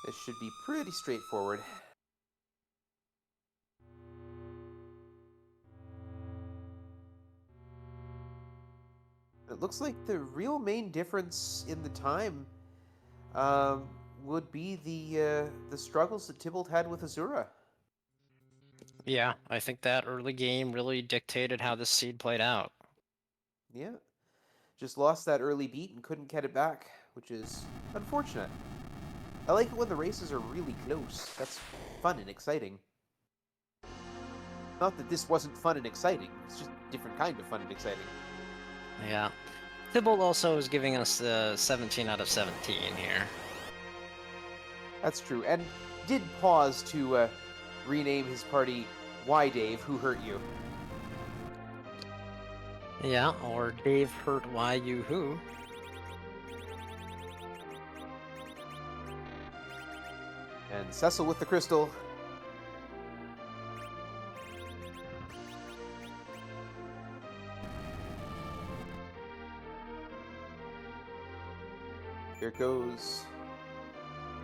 This should be pretty straightforward. It looks like the real main difference in the time would be the struggles that Tybalt had with Azura. Yeah, I think that early game really dictated how this seed played out. Yeah. Just lost that early beat and couldn't get it back, which is unfortunate. I like it when the races are really close. That's fun and exciting. Not that this wasn't fun and exciting. It's just a different kind of fun and exciting. Yeah. Tybalt also is giving us 17 out of 17 here. That's true. And did pause to rename his party Why Dave, Who Hurt You? Yeah, or Dave hurt why you who. And Cecil with the crystal. Here it goes.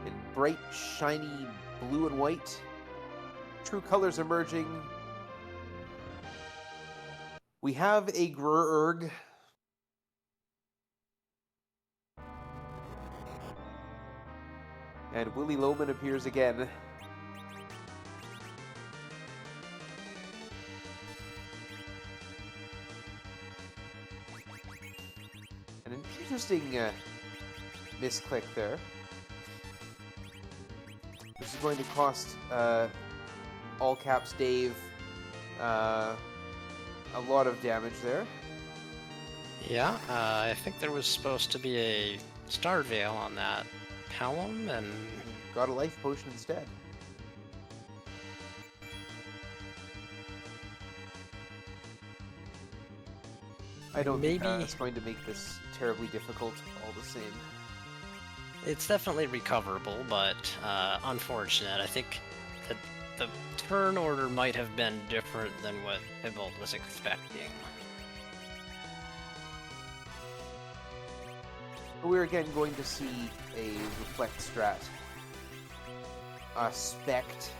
In bright, shiny blue and white. True colors emerging. We have a Grurg. And Willie Loman appears again. And an interesting misclick there. This is going to cost all caps Dave a lot of damage there. Yeah, I think there was supposed to be a Star Veil on that Pelham, and Got a life potion instead. I don't think Maybe- that's going to make this terribly difficult all the same. it's definitely recoverable, but unfortunate. I think that the turn order might have been different than what Tybalt was expecting. We're again going to see a reflect strat. A spect.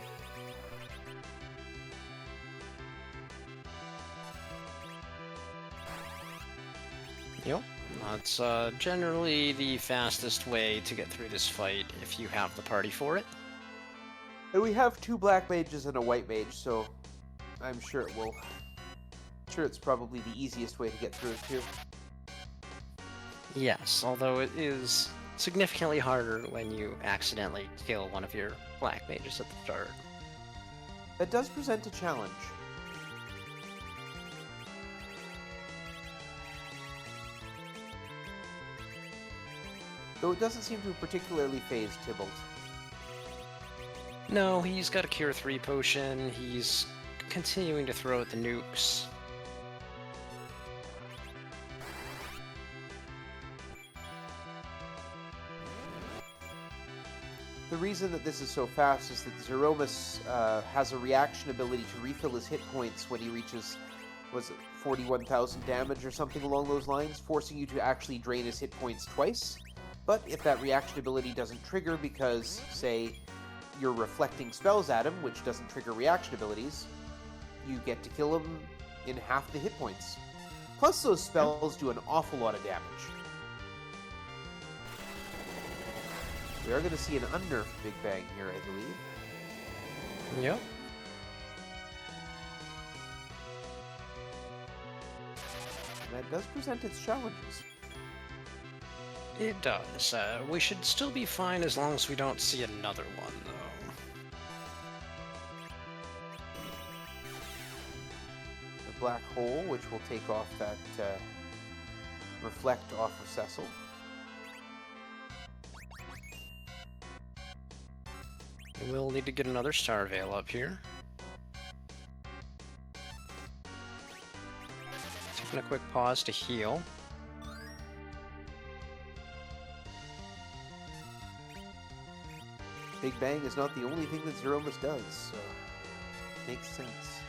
Yep, that's generally the fastest way to get through this fight if you have the party for it. And we have 2 black mages and a white mage, so I'm sure it will. Sure, it's probably the easiest way to get through it too. Yes, although it is significantly harder when you accidentally kill one of your black mages at the start. That does present a challenge. Though it doesn't seem to particularly phase Tybalt. No, he's got a Cure 3 potion, he's continuing to throw at the nukes. The reason that this is so fast is that Zemus has a reaction ability to refill his hit points when he reaches, was it 41,000 damage or something along those lines, forcing you to actually drain his hit points twice. But if that reaction ability doesn't trigger because, say, you're reflecting spells at him, which doesn't trigger reaction abilities, you get to kill him in half the hit points. Plus, those spells do an awful lot of damage. We are going to see an unnerfed Big Bang here, I believe. Yep. And that does present its challenges. It does. We should still be fine as long as we don't see another one, though. The black hole, which will take off that reflect off of Cecil. We'll need to get another Star Veil up here. Taking a quick pause to heal. Big Bang is not the only thing that Zemus does, so makes sense.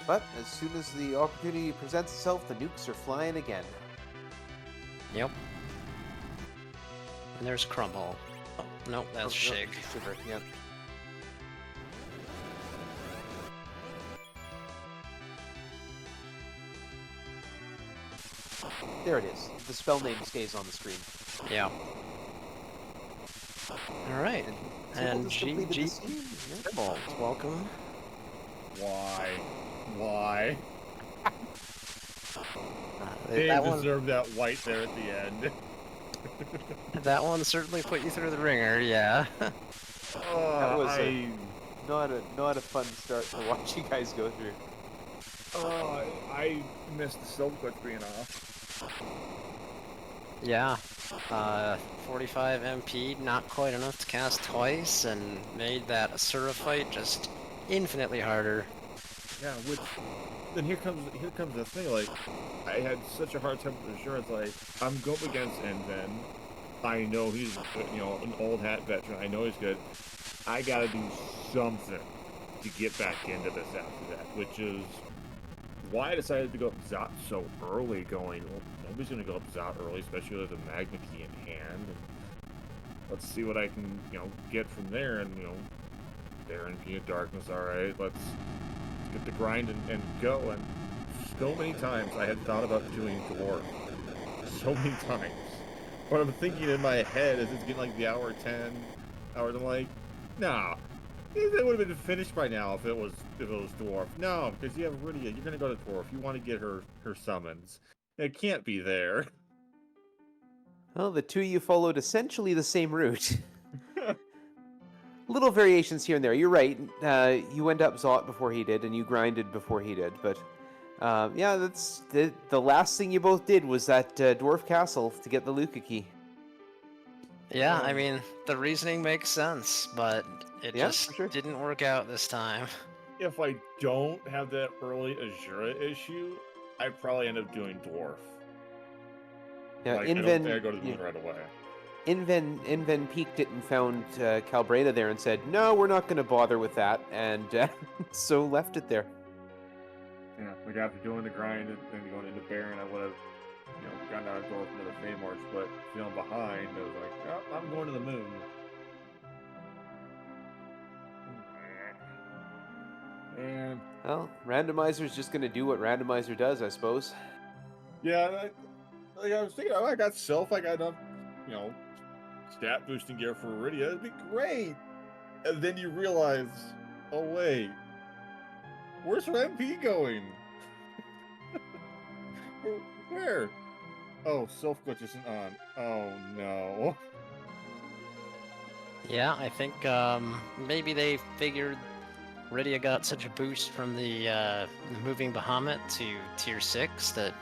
But as soon as the opportunity presents itself, the nukes are flying again. Yep. And there's Crumble. Oh, no, that's Shig. Shiver, yeah. There it is. The spell name stays on the screen. Yeah. Alright. And GG Tybalt, welcome. Why? They deserve that white there at the end. That one certainly put you through the ringer, yeah. That was not a fun start to watch you guys go through. I missed the silk clip being off. Yeah. 45 MP, not quite enough to cast twice, and made that Asura fight just infinitely harder. Yeah, which then here comes the thing, like, I had such a hard time with insurance, like, I'm going up against inven. I know he's, an old hat veteran, I know he's good. I gotta do something to get back into this after that, which is why I decided to go up Zot so early, going, well, nobody's gonna go up Zot early, especially with a Magma Key in hand. And let's see what I can, get from there, and, Baron Key of Darkness, alright, let's get the grind and go. And so many times I had thought about doing Dwarf. so many times. But I'm thinking in my head as it's getting like the hour 10 hours, I'm like, nah. It would have been finished by now if it was dwarf. No, because you have Rydia. You're gonna go to dwarf. You want to get her summons. It can't be there. Well, the two of you followed essentially the same route. Little variations here and there. You're right. You went up Zot before he did, and you grinded before he did. But yeah, that's the last thing you both did was that dwarf castle to get the Luca key. Yeah, I mean, the reasoning makes sense, but it Yeah, just for sure. didn't work out this time. If I don't have that early Azura issue, I probably end up doing dwarf. Yeah, Like, I don't think I go to the moon right away. Inven peeked it and found Calbreda there and said, "No, we're not going to bother with that," and so left it there. Yeah, like after doing the grind and going into Baron, I would have, gotten out of dwarf into the Fey March, but feeling behind, I was like, oh, I'm going to the moon. And Well, randomizer's just going to do what randomizer does, I suppose. yeah, I was thinking, oh, I got Sylph, I got enough, stat boosting gear for Iridia, it'd be great. And then you realize, oh wait, where's her MP going? Where? Oh, Sylph glitch isn't on. Oh no. Yeah, I think maybe they figured Rydia got such a boost from the moving Bahamut to tier 6 that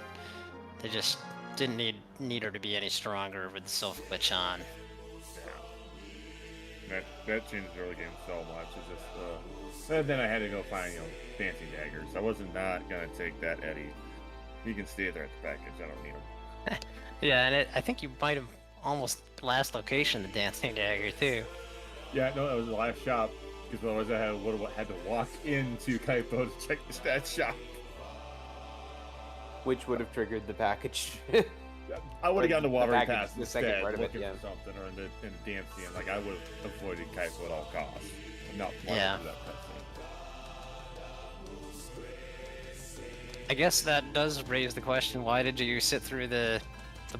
they just didn't need her to be any stronger with the Sylph glitch on. That changed the early game so much. It's just and then I had to go find fancy daggers. I wasn't not gonna take that Eddie. He can stay there at the package. I don't need him. Yeah, and I think you might have almost last location the dancing dagger too. Yeah, no, that was the last shop because otherwise I would have had to walk into Kaipo to check the stat shop. Which would have triggered the package. I would have gotten the water package, pass the second instead, part of it, looking yeah. for something, or in the dancing. Like I would have avoided Kaipo at all costs. Not Yeah. that cutscene. I guess that does raise the question: why did you sit through the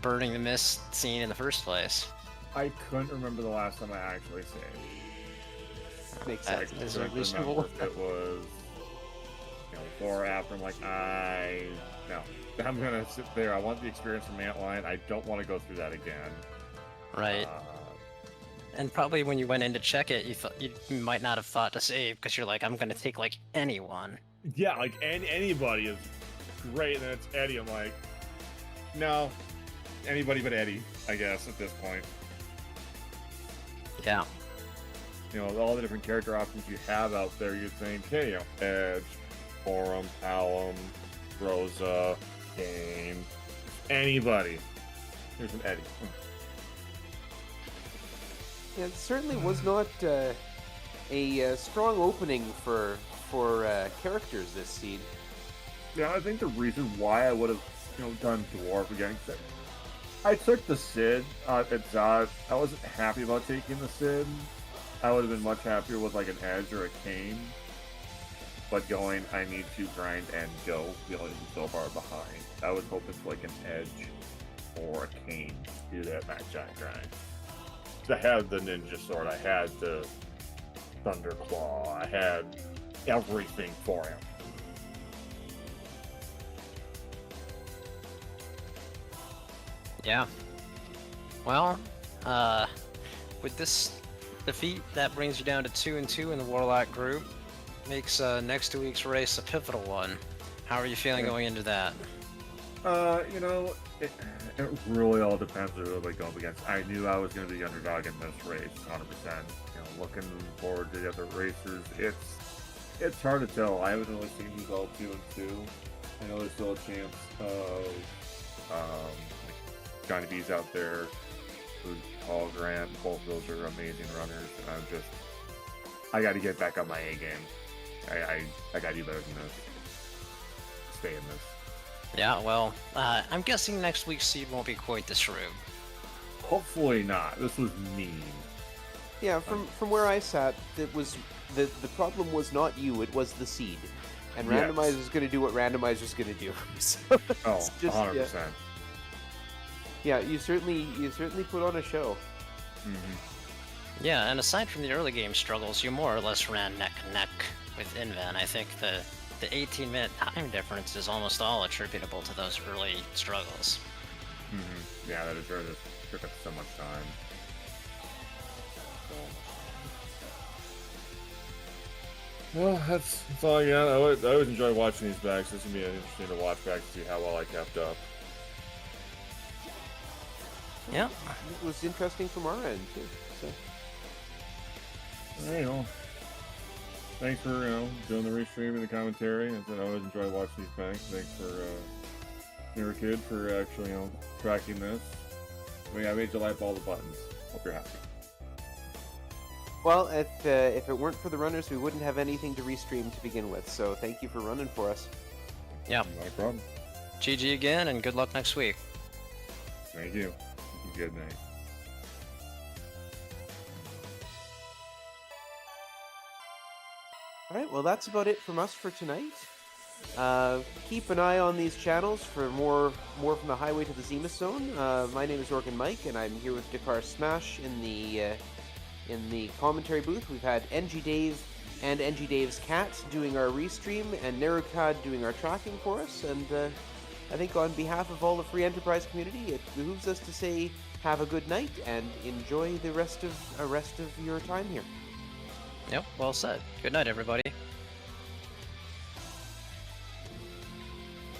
burning the mist scene in the first place? I couldn't remember the last time I actually saved. Makes That sense. is couldn't reasonable. remember if it was, before or after. I'm like, no. I'm gonna sit there. I want the experience from Antline. I don't want to go through that again. Right. And probably when you went in to check it, you might not have thought to save because you're like, I'm gonna take like anyone. Yeah, like anybody is great, and then it's Eddie. I'm like, no, anybody but Eddie, I guess at this point. Yeah. All the different character options you have out there, you'd think, hey, Edge, Forum, Alum, Rosa, Kane, anybody. Here's an Eddie. Yeah, it certainly was not a strong opening for characters this seed. Yeah, I think the reason why I would have, done Dwarf again, 'cause I took the Sid at Zod. I wasn't happy about taking the Sid. I would have been much happier with like an Edge or a Kane. But going, I need to grind and go, feeling so far behind. I was hoping for like an Edge or a Kane to do that Max Giant grind. I had the Ninja Sword, I had the Thunderclaw, I had everything for him. Yeah. Well, with this defeat, that brings you down to 2-2 in the Warlock group. Makes next week's race a pivotal one. How are you feeling going into that? It really all depends on who I go up against. I knew I was going to be the underdog in this race, 100%. Looking forward to the other racers, it's hard to tell. I haven't really seen who's all 2-2. I know there's still a chance of Johnny B's out there, who's Paul Grant. Both of those are amazing runners, and I got to get back on my A game. I got to do better than this. Stay in this. Yeah, well, I'm guessing next week's seed won't be quite this rude. Hopefully not. This was mean. Yeah, from where I sat, it was the problem was not you; it was the seed, and Yes. randomizer's going to do what randomizer's going to do. So Oh, it's just, 100%. yeah. Yeah, you certainly put on a show. Yeah, and aside from the early game struggles, you more or less ran neck and neck with inven. I think the 18-minute time difference is almost all attributable to those early struggles. Yeah, that is true. It took up so much time. Well, that's all I got. I always enjoy watching these backs. This is going to be interesting to watch back to see how well I kept up. Yeah. It was interesting from our end too. So. You know, thanks for doing the restream and the commentary. I always enjoy watching these backs. Thanks for Never Kid for actually tracking this. I mean, I made you like all the buttons. Hope you're happy. Well, if it weren't for the runners, we wouldn't have anything to restream to begin with. So thank you for running for us. Yeah. No problem. GG again, and good luck next week. Thank you. Good night. All right, well, that's about it from us for tonight. Keep an eye on these channels for more from the Highway to the Zemus Zone. My name is Organ Mike, and I'm here with Dakar Smash in the commentary booth. We've had NG Dave and NG Dave's cat doing our restream, and Nerukad doing our tracking for us. And I think on behalf of all the Free Enterprise community, it behooves us to say have a good night and enjoy the rest of your time here. Yep, well said. Good night, everybody.